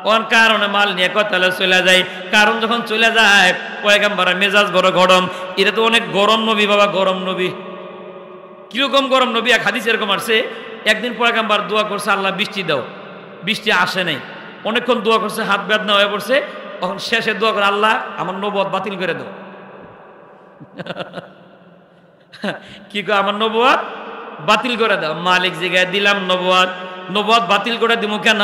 কোন কারণে মাল নিয়ে কথালে চলে যায়। কারণ যখন চলে যায়, পয়গম্বরের মেজাজ বড় গরম। এটা তো অনেক গরম নবী বাবা, গরম নবী। কিরকম গরম নবী? এক হাদিস এরকম আসছে, একদিন পয়গম্বর দোয়া করছে, আল্লাহ বৃষ্টি দাও, বৃষ্টি আসে নাই। অনেকক্ষণ দোয়া করছে, হাত বেদনা হয়ে পড়ছে। তখন শেষে দোয়া করে, আল্লাহ আমার নবুয়ত বাতিল করে দাও। কি কয়? আমার নবুয়ত বাতিল করে দাও। মালিক জিগায়, দিলাম নবুয়ত, নবুয়ত বাতিল করে দিব কেন?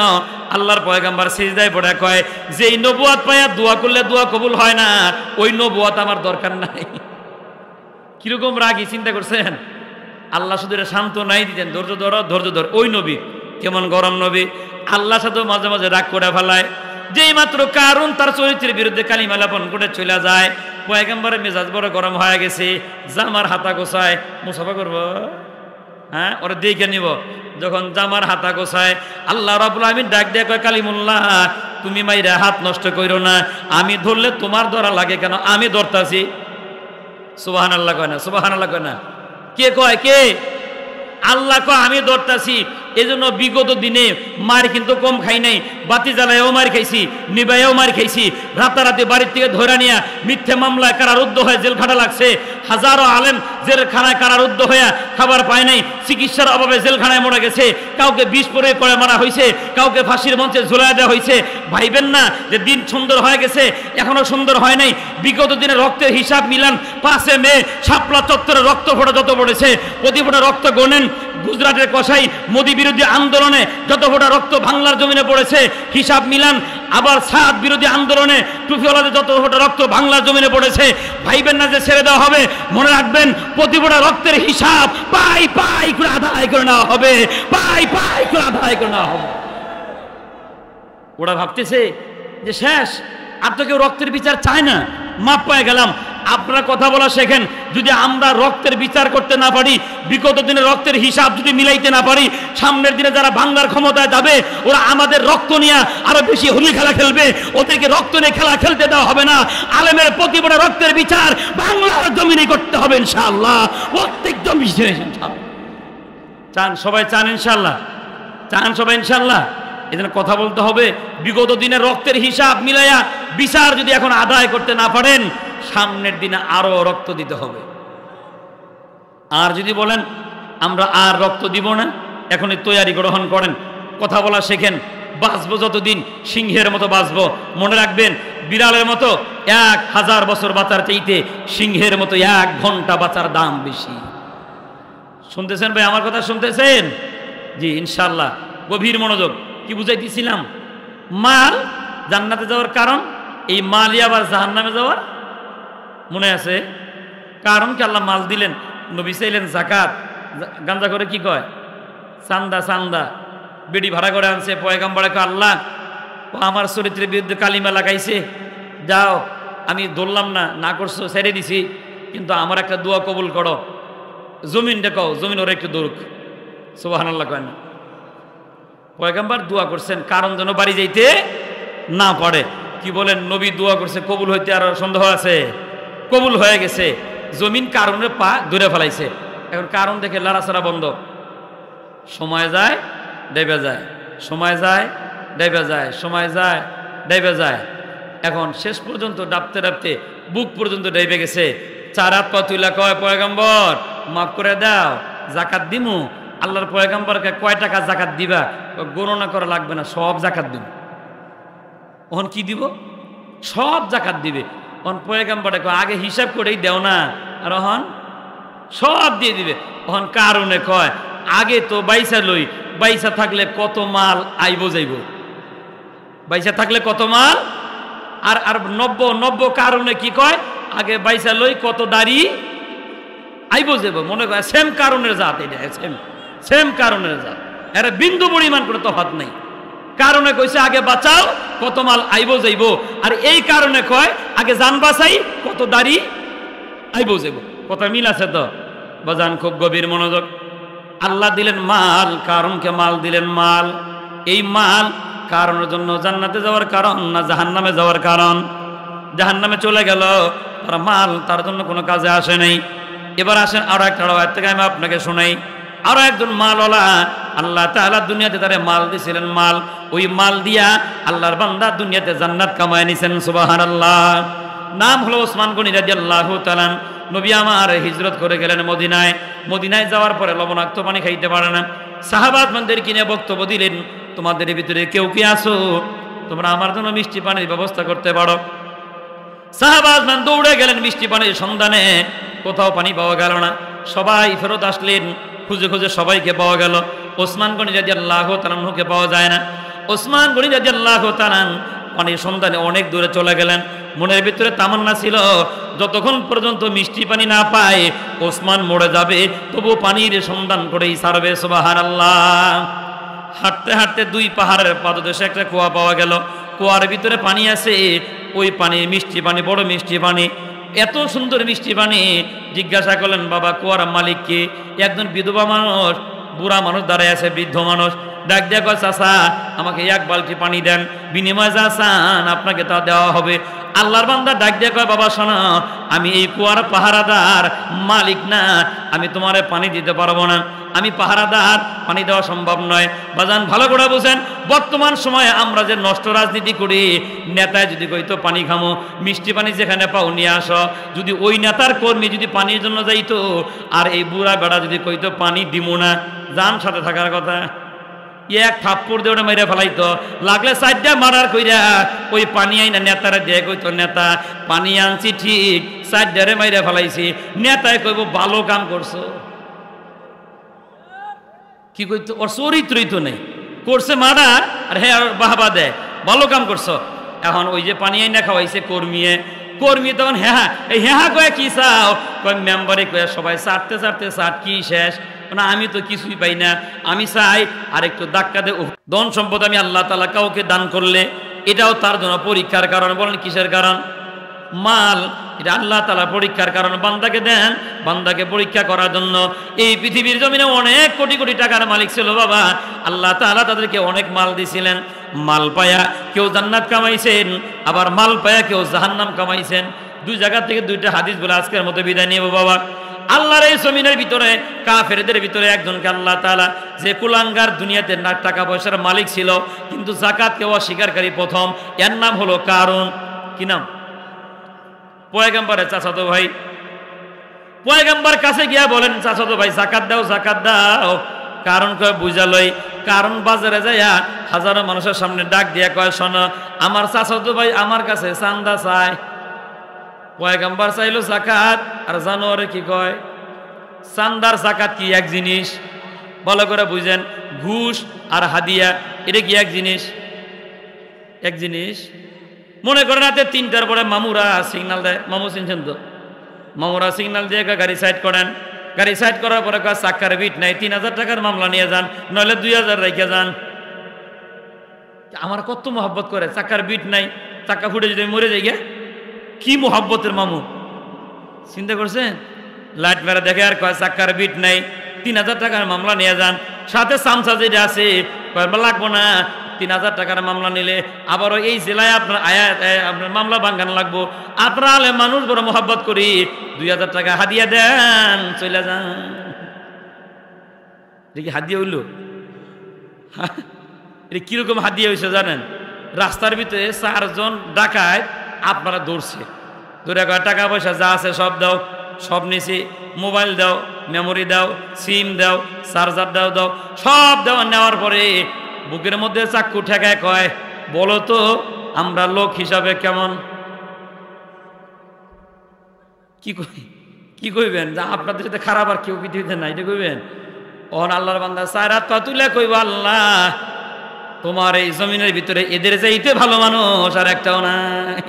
আল্লাহর পয়গম্বর সিজদায় পড়ে কয়, যে এই নবুয়ত পায়া দোয়া করলে দোয়া কবুল হয় না, ওই নবুয়ত আমার দরকার নাই। কিরকম রাগী চিন্তা করছেন? আল্লাহ শুধু শান্ত নাই দিতেন, ধৈর্য ধরো, ধৈর্য ধর। ওই নবী কেমন গরম নবী, আল্লাহর সাথে মাঝে মাঝে রাগ করে ফেলায়। যেই মাত্র কারণ তার চরিত্রের বিরুদ্ধে কালিমা লেপন করে চলে যায়, পয়গম্বরের মেজাজ বড় গরম হয়ে গেছে। জামার হাতা গোছায়, মুসাফা করবো, হ্যাঁ ওরা দেখে নিব। যখন জামার হাতা গোছায়, আল্লাহ রাব্বুল আলামিন ডাক দিয়ে কয়, কালিমুল্লাহ তুমি মাইরা হাত নষ্ট কইরো না, আমি ধরলে তোমার ধরা লাগে কেন? আমি ধরতাছি। সুবহানাল্লাহ কয় না? সুবহানাল্লাহ কয় না? কে কয়? কে? আল্লাহ কয় আমি ধরতাছি। এজন্য বিগত দিনে মার কিন্তু কম খাই নাই। বাতি জ্বালায়ও মার খাইছি, নিবাইও মার খাইছি। রাতারাতি বাড়ির থেকে ধরে নিয়ে মিথ্যে মামলায় কারারুদ্ধ হয়ে জেল খাটা লাগছে। হাজারো আলেম জেলখানায় কারারুদ্ধ হয়ে খাবার পায় নাই, চিকিৎসার অভাবে জেলখানায় মরে গেছে। কাউকে বিষ করে মারা হয়েছে, কাউকে ফাঁসির মঞ্চে ঝুলাই দেওয়া হয়েছে। ভাইবেন না যে দিন সুন্দর হয়ে গেছে, এখনো সুন্দর হয় নাই। বিগত দিনে রক্তের হিসাব মিলান। 5 মে শাপলা চত্বরে রক্ত ফোঁটা যত পড়েছে, প্রতি ফোঁটা রক্ত গোনেন। গুজরাটের কসাই মোদী বিরোধী আন্দোলনে যত ফোঁটা রক্ত বাংলার জমিনে পড়েছে, হিসাব মিলান। আবার সাদ বিরোধী আন্দোলনে টুপিওয়ালাদের যত ফোঁটা রক্ত বাংলার জমিনে পড়েছে। ভাইবেন না যে ছেড়ে দেওয়া হবে। মনে রাখবেন, প্রতি ফোঁটা রক্তের হিসাব পাই পাই করে আদায় করে নেওয়া হবে, পাই পাই করে আদায় করে নেওয়া হবে। ওরা ভাবতেছে যে শেষ, আর তো কেউ রক্তের বিচার চায় না, মাপ পায় গেলাম। আপনারা কথা বলা শেখেন। যদি আমরা রক্তের বিচার করতে না পারি, বিগত দিনে রক্তের হিসাব যদি মিলাইতে না পারি, সামনের দিনে যারা বাংলার ক্ষমতায় যাবে, ওরা আমাদের রক্ত নিয়ে আরো বেশি হোলি খেলা খেলবে। ওদেরকে রক্ত নিয়ে খেলা খেলতে দেওয়া হবে না। আলেমের প্রতিবারে রক্তের বিচার বাংলার জমিনে করতে হবে ইনশাআল্লাহ। প্রত্যেক জমি চান সবাই, চান ইনশাআল্লাহ, চান সবাই ইনশাআল্লাহ। এজন্য কথা বলতে হবে। বিগত দিনের রক্তের হিসাব মিলাইয়া বিচার যদি এখন আদায় করতে না পারেন, সামনের দিনে আরো রক্ত দিতে হবে। আর যদি বলেন আমরা আর রক্ত দিব না, এখনই তৈয়ারি গ্রহণ করেন, কথা বলা শেখেন। বাঁচবো যতদিন সিংহের মতো বাঁচবো। মনে রাখবেন, বিড়ালের মতো 1000 বছর বাঁচার চাইতে সিংহের মতো 1 ঘন্টা বাঁচার দাম বেশি। শুনতেছেন ভাই? আমার কথা শুনতেছেন? জি ইনশাল্লাহ। গভীর মনোযোগ। কি বুঝাইতেছিলাম? মাল জান্নাতে যাওয়ার কারণ, এই মালই আবার জাহান্নামে যাওয়ার। মনে আছে? কারণ কি আল্লাহ মাল দিলেন, নবী চাইলেন যাকাত। গাঞ্জা করে কি কয়? চান্দা, চান্দা। বেডি ভাড়া করে আনছে। পয়গম্বরে কয়, আল্লাহ ও আমার চরিত্রের বিরুদ্ধে কালিমা লাগাইছে, যাও আমি ধরলাম না, না করছো, ছেড়ে দিছি, কিন্তু আমার একটা দোয়া কবুল করো। জমিন দেখাও, জমিন ওরা একটু দৌড়ুক। সুবহানাল্লাহ কয় না? পয়গম্বর দোয়া করছেন কারণ যেন বাড়ি যাইতে না পারে। কি বলেন, নবী দোয়া করছে কবুল হইতে আর সন্দেহ আছে? কবুল হয়ে গেছে। জমিন কারণে পা দূরে ফেলাইছে, এখন কারণ দেখে লাড়াছাড়া বন্ধ। সময় যায় ডেবে যায়, সময় যায় ডেবে যায়, সময় যায় ডেবে যায়। এখন শেষ পর্যন্ত ডাবতে ডাবতে বুক পর্যন্ত ডেবে গেছে। 4 হাত পা তুইলা কয়, পয়গম্বর মাফ করে দাও, জাকাত দিমু। আল্লাহর পয়গম্বরকে কয় টাকা জাকাত দিবা? গণনা করা লাগবে না, সব জাকাত দিব। ওহন কি দিব? সব জাকাত দিবে। ওহন পয়গম্বরে কয় আগে হিসাব করেই দেও না, আর ওহন সব দিয়ে দিবে। ওহন কারণে কয় আগে তো বাইসা লই, বাইসা থাকলে কত মাল আইব যাইব, বাইসা থাকলে কত মাল। আর আর নব্য কারণে কি কয়, আগে বাইসা লই কত দাড়ি আইব যাইব। মনে করে সেম কারণের জাত, এটা সেম কারণের জাত, এর বিন্দু পরিমাণ করে তফাৎ নেই। কারণে কইছে আগে বাঁচাও কত মাল আইব যাইব, আর এই কারণে কয় আগে জান বাঁচাই কত দাড়ি আইব যাইব। কথা মিল আছে তো বাজান? খুব গভীর মনোযোগ। আল্লাহ দিলেন মাল, কারণকে মাল দিলেন মাল। এই মাল কারণের জন্য জান্নাতে যাওয়ার কারণ না জাহান্নামে যাওয়ার কারণ? জাহান্নামে চলে গেল, তার মাল তার জন্য কোনো কাজে আসে নাই। এবার আসেন আরো একটা আয়াত থেকে আমি আপনাকে শোনাই। আরো একজন মালওয়ালা, আল্লাহ তাআলা দুনিয়াতে তারে মাল দিছিলেন, মাল, ওই মাল দিয়া আল্লাহর বান্দা দুনিয়াতে জান্নাত কামায় নিছেন। সুবহানাল্লাহ। নাম হলো ওসমান গনি রাদিয়াল্লাহু তাআলা। নবী আমার হিজরত করে গেলেন মদিনায়। মদিনায় যাওয়ার পরে লবণাক্ত পানি খাইতে পারে না। সাহাবাদের কিনে বক্তব্য দিলেন, তোমাদের ভিতরে কেউ কি আছো, তোমরা আমার জন্য মিষ্টি পানির ব্যবস্থা করতে পারো? সাহাবাজমান দৌড়ে গেলেন মিষ্টি পানির সন্ধানে, কোথাও পানি পাওয়া গেল না। সবাই ফেরত আসলেন, খুঁজে খুঁজে সবাইকে পাওয়া গেল, ওসমান গনি রাদিয়াল্লাহু তাআলাকে পাওয়া যায় না। ওসমান গনি রাদিয়াল্লাহু তাআলা পানির সন্ধানে অনেক দূরে চলে গেলেন। মনের ভিতরে তামান্না ছিল যতক্ষণ পর্যন্ত মিষ্টি পানি না পায় ওসমান মরে যাবে, তবু পানির সন্ধান করেই ছাড়বে। সুবহানাল্লাহ। হাঁটতে হাঁটতে 2 পাহাড়ের পাদদেশে একটা কুয়া পাওয়া গেল। কুয়ার ভিতরে পানি আছে, ওই পানি মিষ্টি পানি, বড় মিষ্টি পানি, এত সুন্দর মিষ্টি পানি। জিজ্ঞাসা করলেন, বাবা কুয়ার মালিক কে? একজন বিধবা মানুষ, বুড়া মানুষ দাঁড়ায় আছে, বৃদ্ধ মানুষ। ডাক দিয়া কয়, চাচা আমাকে 1 বালতি পানি দেন, বিনিময় যা চান আপনাকে তা দেওয়া হবে। আল্লাহর বান্দা ডাক দিয়া কয়, বাবা শোনো, আমি এই কুয়ার পাহারাদার, মালিক না, আমি তোমারে পানি দিতে পারবো না, আমি পাহারাদার, পানি দেওয়া সম্ভব নয়। বাজান ভালো করে বুঝেন, বর্তমান সময়ে আমরা যে নষ্ট রাজনীতি করি, নেতায় যদি কইতো পানি খামো, মিষ্টি পানি যেখানে পাও নিয়ে আসো, যদি ওই নেতার কর্মী যদি পানির জন্য যাইতো, আর এই বুড়া বেড়া যদি কইতো পানি দিমু না, জান সাথে থাকার কথা, 1 থাপ্পড় দিয়ে ওটা মেরে ফেলাইতো, লাগলে 4টা মারার কইরা ওই পানি আইনা নেতারা দিয়ে কইতো, নেতা পানি আনছি ঠিক, 4টারে মেরে ফেলাইছি। নেতায় কইব ভালো কাম করছো। কি কইতো? ওর চরিত্রই তো নেই, করছে মার্ডার, আর হ্যাঁ বাহবা দেয়, ভালো কাম করছো। এখন ওই যে পানি আইনা খাওয়াইছে কর্মী তখন হ্যাঁ এই হ্যাঁ কয়ে কি চাও? কয় মেম্বারে কয়ে সবাই চাটতে চাটতে চাট কি শেষ না, আমি তো কিছুই পাই না, আমি চাই আর একটু ধাক্কা দে। ধন সম্পদ আমি আল্লাহ তাআলা কাউকে দান করলে এটাও তার জন্য পরীক্ষার কারণ। বলেন কিসের কারণ? মাল, এটা আল্লাহ তাআলা পরীক্ষার কারণ। বান্দাকে দেন, বান্দাকে পরীক্ষা করার জন্য। এই পৃথিবীর জমিনে অনেক কোটি কোটি টাকার মালিক ছিল বাবা, আল্লাহ তাআলা তাদেরকে অনেক মাল দিছিলেন। মাল পায়া কেউ জান্নাত কামাইছেন, আবার মাল পায়া কেউ জাহান্নাম কামাইছেন। 2 জায়গা থেকে 2টা হাদিস বলে আজকের মতো বিদায় নিব বাবা। আল্লাহর এই জমিনের ভিতরে কাফেরদের ভিতরে একজনকে আল্লাহ তাআলা, যে কুলাঙ্গার দুনিয়াতে না টাকা পয়সার মালিক ছিল কিন্তু যাকাতকে অস্বীকারী প্রথম, এর নাম হলো কারুন। কি নাম? পয়গম্বরের চাচাতো ভাই। পয়গম্বর কাছে গিয়া বলেন, চাচাতো ভাই যাকাত দাও, যাকাত দাও। কারণ কয় বুঝালই। কারণ বাজারে যাইয়া হাজারো মানুষের সামনে ডাক দিয়া কয়, শোনো আমার চাচাতো ভাই আমার কাছে চান্দা চায়। পয়গম্বর চাইলো যাকাত, আর জানোয়ারে কি কয়? চান্দার যাকাত কি এক জিনিস? ভালো করে বুঝেন, ঘুষ আর হাদিয়া এটা কি এক জিনিস? এক জিনিস। মনে করেন রাতে 3টার পরে মামুরা সিগন্যাল দেয়, মামু চিনছেন তো? মামুরা সিগন্যাল দিয়ে গাড়ি সাইড করেন, গাড়ি সাইড করার পরে কয় চাক্কার বিট নাই, 3000 টাকার মামলা নিয়ে যান, নইলে 2000 রেখে যান। আমার কত মহব্বত করে, চাক্কার বিট নাই, চাক্কা ফুটে যদি মরে যাই গিয়া, কি মোহাব্বতের মামু, চিন্তা করছেন? লাইট মেরে দেখে আর কয় চাক্কার বিট নাই, 3000 টাকার মামলা নিয়ে যান। সাথে চামচা যেটা আছে লাগবো না, 3000 টাকার মামলা নিলে আবারও এই জেলায় আপনার আপনার মামলা ভাঙ্গান লাগবো। আপনারা আলে মানুষ বড় মোহাব্বত করি, 2000 টাকা হাদিয়া দেন, চলে যান। দেখি হাদিয়া হইল, এটা কিরকম হাদিয়া হয়েছে জানেন? রাস্তার ভিতরে 4 জন ডাকাত আপনারা দৌড়ছে, দৌড়ে টাকা পয়সা যা আছে সব দাও, সব নিছি, মোবাইল দাও, মেমোরি দাও, সিম দাও, চার্জার দাও, সব দেওয়া নেওয়ার পরে বুকের মধ্যে চাক্কু ঠেকায় কয়, বলো তো আমরা লোক হিসাবে কেমন? কি কইবেন? যা আপনাদের সাথে খারাপ আর কেউ পৃথিবীতে নাই, এটা কইবেন? ওহন আল্লাহর বান্দা 4 হাত পা তুলে কইব, আল্লাহ তোমার এই জমিনের ভিতরে এদের চাইতে ভালো মানুষ আর একটাও নাই।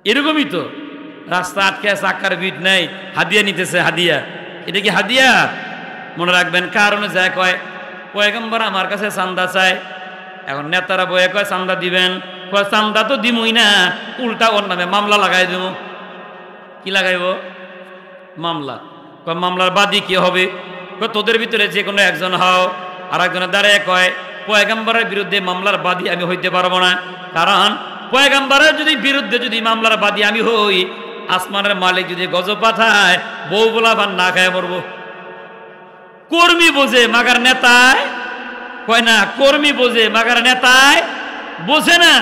এরকমই তো রাস্তা আটকে চাক্কার বিট নাই, হাদিয়া নিতেছে, হাদিয়া। এটা কি হাদিয়া? মনে রাখবেন, কারণে যায় কয় পয়গম্বর আমার কাছে চান্দা চায়। এখন নেতারা বয়ে কয় চান্দা দিবেন, কয় চান্দা তো দিমই না, উল্টা ওর নামে মামলা লাগাই দেব। কি লাগাইব? মামলা। কয় মামলার বাদী কি হবে? কয় তোদের ভিতরে যে কোনো একজন হও। আর একজনে দাঁড়ায় কয় পয়গম্বরের বিরুদ্ধে মামলার বাদী আমি হইতে পারবো না, কারণ পয়গম্বরের বিরুদ্ধে যদি মামলার বাদী আমি হই, আসমানের মালিক যদি গজব পাঠায়, বউ বলাবার না খায় মরবো। কর্মী বোঝে মাগার নেতায় কয় না, কর্মী বোঝে মাগার নেতায় বোঝে না।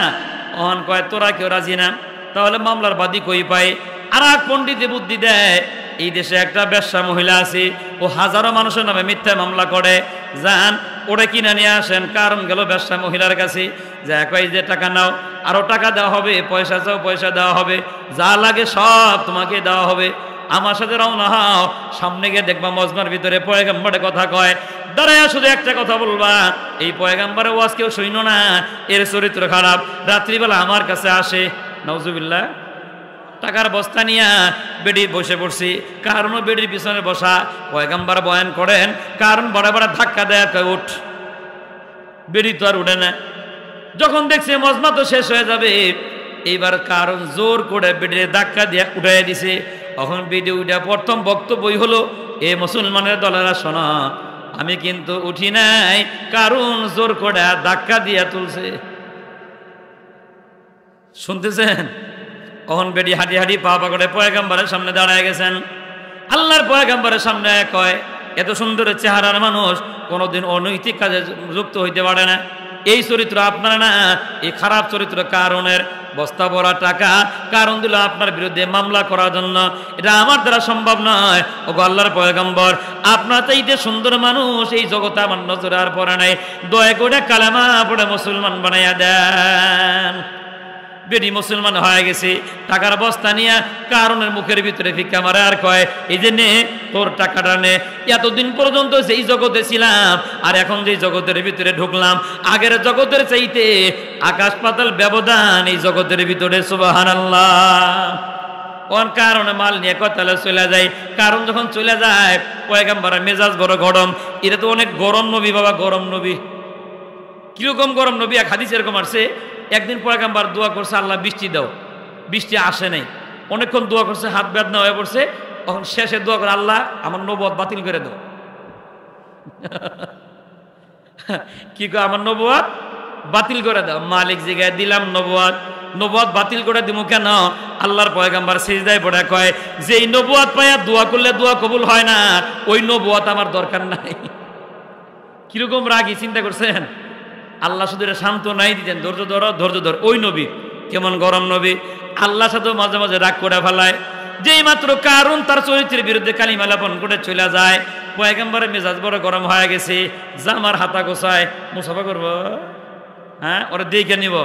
অহন কয় তোরা কেউ রাজি না, তাহলে মামলার বাদী কই পাই? আর এক পণ্ডিতে বুদ্ধি দেয়, এই দেশে একটা ব্যবসা মহিলা আছে, ও হাজারো মানুষের নামে মিথ্যা মামলা করে, যান ওরে কিনে নিয়ে আসেন। কারণ গেল ব্যবসা মহিলার কাছে, যা কয় যে টাকা নাও, আরো টাকা দেওয়া হবে, পয়সা চাও পয়সা দেওয়া হবে, যা লাগে সব তোমাকে দেওয়া হবে। আমার সাথে রওনা হও, সামনে গিয়ে দেখবা মজমার ভিতরে পয়গম্বরে কথা কয়, দাঁড়ায় শুধু একটা কথা বলবা, এই পয়গম্বরের ওয়াজ কেউ শুইনো না, এর চরিত্র খারাপ, রাত্রিবেলা আমার কাছে আসে। নাউজুবিল্লাহ। টাকার বস্তা নিয়ে বেডি বসে পড়ছি, কারণও বেডির পিছনে বসা। পয়গম্বর বয়ান করেন, কারণ বড় বড় ধাক্কা দেয়, কয় উঠ। বেডি তো আর উঠে না। যখন দেখছে মজমা তো শেষ হয়ে যাবে, এইবার কারণ জোর করে বেডির ধাক্কা দিয়ে উঠাই দিছে। তখন বেডি উঠে প্রথম বক্তব্যই হলো, এ মুসলমানের দলেরা শোনা, আমি কিন্তু উঠি নাই, কারণ জোর করে ধাক্কা দিয়ে তুলছে। শুনতেছেন? তখন বেডি হাঁটি হাঁটি পা পা করে পয়গম্বরের সামনে দাঁড়ায় গেছেন। আল্লাহর পয়গম্বরের সামনে কয়, এত সুন্দর চেহারার মানুষ কোনোদিন অনৈতিক কাজে যুক্ত হইতে পারে না। এই চরিত্র আপনার না, এই খারাপ চরিত্র কারণের। বস্তা ভরা টাকা কারণ দিল আপনার বিরুদ্ধে মামলা করার জন্য, এটা আমার দ্বারা সম্ভব নয়। ও আল্লাহর পয়গম্বর, আপনার চাইতে সুন্দর মানুষ এই জগতে আমার নজরে আর পড়ে নাই, দয়া করে কালেমা পড়ে মুসলমান বানাইয়া দেন। বেডি মুসলমান হয়ে গেছে। টাকার বস্তা নিয়ে কারণের মুখের ভিতরে ভিক্ষা মারে আর কয়, এই যে নে তোর টাকাটা নে। এতদিন পর্যন্ত যেই জগতে ছিলাম আর এখন যেই জগতের ভিতরে ঢুকলাম, আগের জগতের চাইতে আকাশ পাতাল ব্যবধান এই জগতের ভিতরে। সুবহানাল্লাহ। কোন কারণে মাল নিয়ে কথালে চলে যায়। কারণ যখন চলে যায়, পয়গম্বরের মেজাজ বড় গরম। এটা তো অনেক গরম নবী বাবা, গরম নবী। কিরকম গরম নবী? এক হাদিস এরকম আসছে, একদিন পয়গম্বর দোয়া করছে, আল্লাহ বৃষ্টি দাও, বৃষ্টি আসে নাই। অনেকক্ষণ দোয়া করছে, হাত বেদনা হয়ে পড়ছে। তখন শেষে দোয়া করে, আল্লাহ আমার নবুয়ত বাতিল করে দাও। কি কয়? আমার নবুয়ত বাতিল করে দাও। মালিক জিগায় দিলাম নবুয়ত, নবুয়ত বাতিল করে দিব কেন? আল্লাহর পয়গম্বর সিজদায় পড়ে কয়, যেই নবুয়ত পায়া দোয়া করলে দোয়া কবুল হয় না, ওই নবুয়ত আমার দরকার নাই। কিরকম রাগি চিন্তা করছেন? আল্লাহ শুধু শান্ত নাই দিতেন, ধৈর্য ধরো ধৈর্য ধর। ওই নবী কেমন গরম নবী, আল্লাহর সাথে মাঝে মাঝে রাগ করে ফেলায়। যেই মাত্র কারণ তার চরিত্রের বিরুদ্ধে কালিমা লাপন করে চলে যায়, পয়গম্বরের মেজাজ বড় গরম হয়ে গেছে। জামার হাতা গোছায়, মুসাফা করবো, হ্যাঁ ওরা দেখে নিব।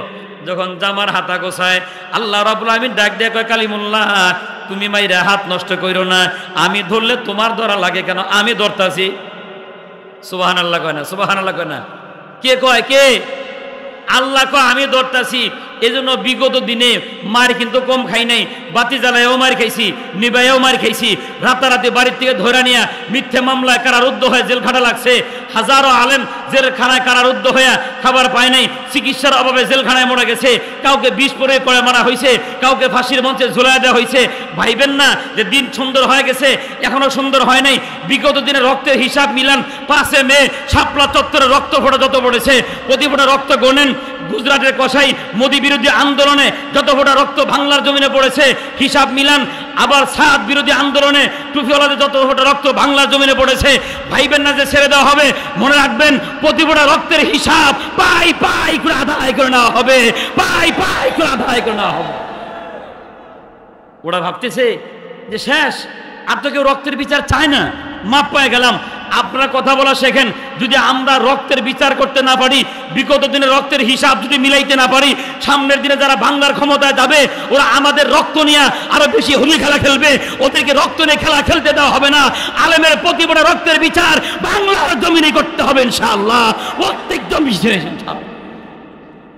যখন জামার হাতা গোছায়, আল্লাহ রাব্বুল আমিন ডাক দিয়ে কয়, কালিমুল্লাহ তুমি মাইরা হাত নষ্ট কইরো না, আমি ধরলে তোমার ধরা লাগে কেন? আমি ধরতাছি। সুবহানাল্লাহ কয় না? সুবহানাল্লাহ কয় না? কে কয়? কে? আল্লাহ কয় আমি ধরতাছি। এই জন্য বিগত দিনে মার কিন্তু কম খাই নাই, বাতি জ্বালায়ও মার খাইছি, নিবাইও মার খাইছি, রাতারাতি বাড়ির থেকে ধরে নিয়ে মিথ্যে মামলায় কারারুদ্ধ হয়ে জেল খাটা লাগছে। হাজারো আলেম জেলখানায় কারারুদ্ধ হয়ে খাবার পায় নাই, চিকিৎসার অভাবে জেলখানায় মরে গেছে, কাউকে বিষ করে করে মারা হয়েছে, কাউকে ফাঁসির মঞ্চে ঝুলাই দেওয়া হয়েছে। ভাইবেন না যে দিন সুন্দর হয়ে গেছে, এখনো সুন্দর হয় নাই। বিগত দিনে রক্তের হিসাব মিলান, 5 মে শাপলা চত্বরে রক্ত ফোঁটা যত পড়েছে, প্রতি ফোঁটা রক্ত গোনেন। গুজরাটের কসাই মোদি বিরোধী আন্দোলনে যত ফোঁটা রক্ত বাংলার জমিনে পড়েছে হিসাব মিলান। আবার সাদ বিরোধী আন্দোলনে টুপিওয়ালাদের যত ফোঁটা রক্ত বাংলার জমিনে পড়েছে। ভাইবেন না যে ছেড়ে দেওয়া হবে, মনে রাখবেন প্রতি ফোঁটা রক্তের হিসাব পাই পাই করে আদায় করে নেওয়া হবে, পাই পাই করে আদায় করে নেওয়া হবে। ওরা ভাবতেছে যে শেষ, আর তো কেউ রক্তের বিচার চায় না, মাপ পেয়ে গেলাম। আপনারা কথা বলা শেখেন। যদি আমরা রক্তের বিচার করতে না পারি, বিগত দিনে রক্তের হিসাব যদি মিলাইতে না পারি, সামনের দিনে যারা বাংলার ক্ষমতায় যাবে ওরা আমাদের রক্ত নিয়ে আরো বেশি হোলি খেলা খেলবে। ওদেরকে রক্ত নিয়ে খেলা খেলতে দেওয়া হবে না। আলেমের প্রতিবারে রক্তের বিচার বাংলার জমিনে করতে হবে ইনশাআল্লাহ, প্রত্যেক জমি ইনশাআল্লাহ।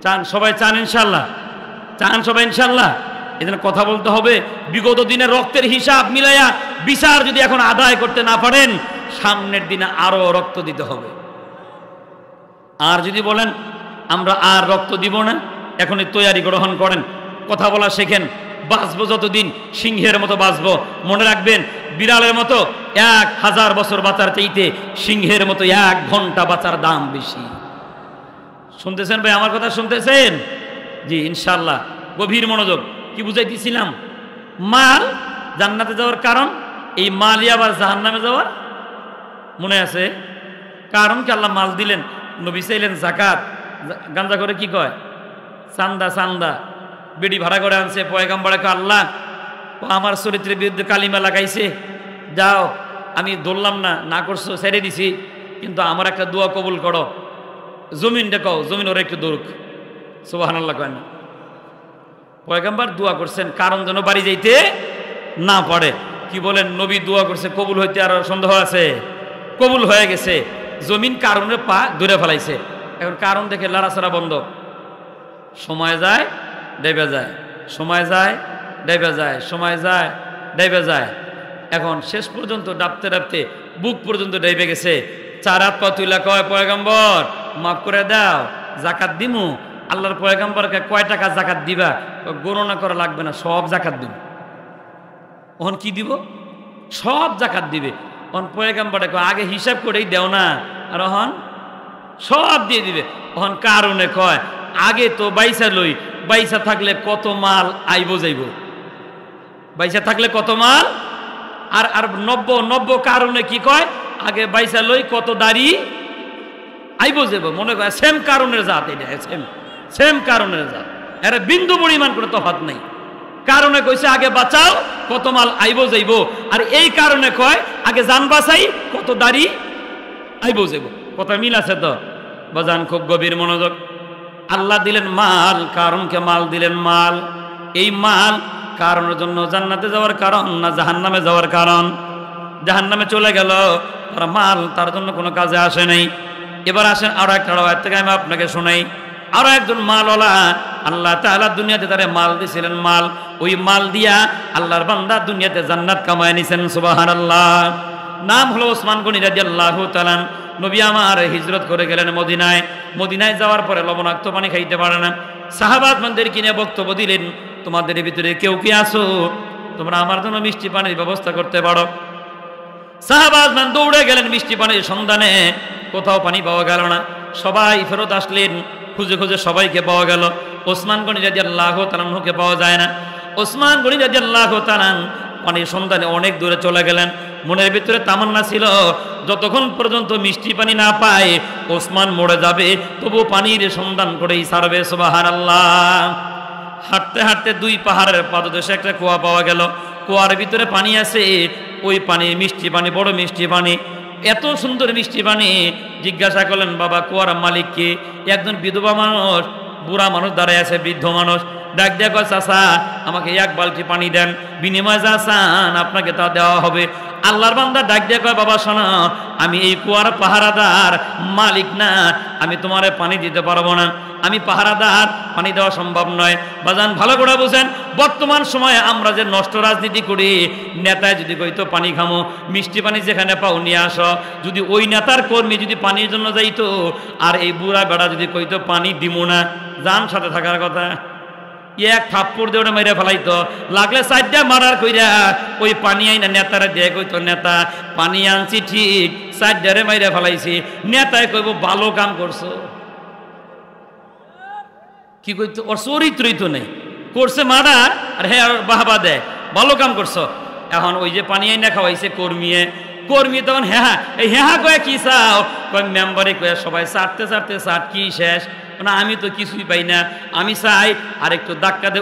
চান সবাই? চান ইনশাআল্লাহ? চান সবাই ইনশাআল্লাহ? এজন্য কথা বলতে হবে। বিগত দিনের রক্তের হিসাব মিলাইয়া বিচার যদি এখন আদায় করতে না পারেন, সামনের দিনে আরো রক্ত দিতে হবে। আর যদি বলেন আমরা আর রক্ত দিব না, এখনই তৈয়ারি গ্রহণ করেন, কথা বলা শেখেন। বাঁচবো যতদিন সিংহের মতো বাঁচবো। মনে রাখবেন, বিড়ালের মতো 1000 বছর বাঁচার চাইতে সিংহের মতো 1 ঘন্টা বাঁচার দাম বেশি। শুনতেছেন ভাই? আমার কথা শুনতেছেন? জি ইনশাআল্লাহ, গভীর মনোযোগ। কি বুঝাইতেছিলাম? মাল জান্নাতে যাওয়ার কারণ, এই মালই আবার জাহান্নামে যাওয়ার। মনে আছে? কারণ কি আল্লাহ মাল দিলেন? নবী চাইলেন জাকাত। গাঞ্জা করে কি কয়? চান্দা। চান্দা বেডি ভাড়া করে আনছে। পয়গাম্বরে কয় আল্লাহ ও আমার চরিত্রের বিরুদ্ধে কালিমা লাগাইছে, যাও আমি ধরলাম না, না করছো, ছেড়ে দিছি, কিন্তু আমার একটা দোয়া কবুল করো। জমিন দেখাও, জমিন ওরা একটু দৌড়ুক। সুবহানাল্লাহ কয় না? পয়গাম্বর দোয়া করছেন কারণ যেন বাড়ি যাইতে না পারে। কি বলেন? নবী দোয়া করছে, কবুল হইতে আর সন্দেহ আছে? কবুল হয়ে গেছে। জমিন কারণে পা ধরে ফেলাইছে। এখন কারণ দেখে লড়াছড়া বন্ধ। সময় যায় ডেবে যায়, সময় যায় ডেবে যায়, সময় যায় ডেবে যায়। এখন শেষ পর্যন্ত ডাবতে ডাবতে বুক পর্যন্ত ডেবে গেছে। 4 হাত পা তুইলা কয় পয়গম্বর মাফ করে দাও, জাকাত দিমু। আল্লাহর পয়গম্বরকে কয় টাকা জাকাত দিবা? গণনা করা লাগবে না, সব জাকাত দিব। ওহন কি দিব? সব জাকাত দিবে। ওহন পয়গম্বরে কয় আগে হিসাব করেই দেও না, আর ওহন সব দিয়ে দিবে। ওহন কারণে কয় আগে তো বাইসা লই, বাইসা থাকলে কত মাল আইব যাইব, বাইসা থাকলে কত মাল। আর আর নব্য কারণে কি কয়? আগে বাইসা লই, কত দাড়ি আইব যাইব। মনে করে সেম কারণের জাত, এটা সেম কারণের জাত, এর বিন্দু পরিমাণ করে তফাৎ নাই। কারণে কইছে আগে বাঁচাও, কত মাল আইব যাইব। আর এই কারণে কয় আগে জান বাঁচাই, কত দাড়ি আইব যাইব। কথা মিল আছে তো? বাজান খুব গভীর মনোযোগ। আল্লাহ দিলেন মাল, কারণকে মাল দিলেন মাল। এই মাল কারণের জন্য জান্নাতে যাওয়ার কারণ না জাহান্নামে যাওয়ার কারণ? জাহান্নামে চলে গেল, তার মাল তার জন্য কোনো কাজে আসে নাই। এবার আসেন আরো একটা আয়াত থেকে আমি আপনাকে শোনাই। আরো একজন মালওয়ালা, আল্লাহ তাআলা দুনিয়াতে তারে মাল দিছিলেন, মাল। ওই মাল দিয়া আল্লাহর বান্দা দুনিয়াতে জান্নাত কামায় নিছেন। সুবহানাল্লাহ। নাম হলো ওসমান গনি রাদিয়াল্লাহু তাআলা। নবী আমার হিজরত করে গেলেন মদিনায়। মদিনায় যাওয়ার পরে লবণাক্ত পানি খাইতে পারে না। সাহাবাদের কিনে বক্তব্য দিলেন, তোমাদের ভিতরে কেউ কি আছো তোমরা আমার জন্য মিষ্টি পানির ব্যবস্থা করতে পারো? সাহাবাদ দৌড়ে গেলেন মিষ্টি পানির সন্ধানে। কোথাও পানি পাওয়া গেল না। সবাই ফেরত আসলেন, খুঁজে খুঁজে সবাইকে পাওয়া গেল। ওসমান গনি রাদিয়াল্লাহু তাআলাকে পাওয়া যায় না। ওসমান গনি রাদিয়াল্লাহু তাআলা পানির সন্ধানে অনেক দূরে চলে গেলেন। মনের ভিতরে তামান্না ছিল যতক্ষণ পর্যন্ত মিষ্টি পানি না পায় ওসমান মরে যাবে, তবু পানির সন্ধান করেই ছাড়বে। সুবহানাল্লাহ। হাঁটতে হাঁটতে 2 পাহাড়ের পাদদেশে একটা কুয়া পাওয়া গেল। কুয়ার ভিতরে পানি আছে। ওই পানি মিষ্টি পানি, বড় মিষ্টি পানি, এত সুন্দর মিষ্টি পানি। জিজ্ঞাসা করলেন বাবা কুয়ার মালিক কে? একজন বিধবা মানুষ, বুড়া মানুষ দাঁড়ায় আছে, বৃদ্ধ মানুষ। ডাক দেয়া কয় চাচা আমাকে 1 বালতি পানি দেন, বিনিময় যা চান আপনাকে তা দেওয়া হবে। আল্লাহর বান্দা ডাক দেয়া কয় বাবা শোনো, আমি এই কুয়ার পাহারাদার, মালিক না, আমি তোমারে পানি দিতে পারবো না। আমি পাহারাদার, পানি দেওয়া সম্ভব নয়। বাজান ভালো করে বুঝেন, বর্তমান সময়ে আমরা যে নষ্ট রাজনীতি করি, নেতায় যদি কইতো পানি খামো, মিষ্টি পানি যেখানে পাও নিয়ে আসো, যদি ওই নেতার কর্মী যদি পানির জন্য যাইতো, আর এই বুড়া বেড়া যদি কইতো পানি দিমো না, যান সাথে থাকার কথা, এক থাপ্পড় দিয়ে ওটা মেরে ফেলাইতো, লাগলে চারটা মারার কইরা ওই পানি আইনা নেতারা দিয়ে কইতো নেতা পানি আনছি ঠিক, চারটারে মেরে ফেলাইছি, নেতায় কইব ভালো কাম করছো। কি কইতো, ওর চরিত্রই তো নেই, করছে মার্ডার আর হ্যাঁ বাহবা দেয় ভালো কাম করছো। এখন ওই যে পানি আইনা খাওয়াইছে কর্মী তখন হ্যাঁ এই হ্যাঁ কয়ে কি চাও, কয় মেম্বারে কয়ে সবাই চাটতে চাট কি শেষ, না আমি তো কিছুই পাই না, আমি চাই আর একটু ধাক্কা দে।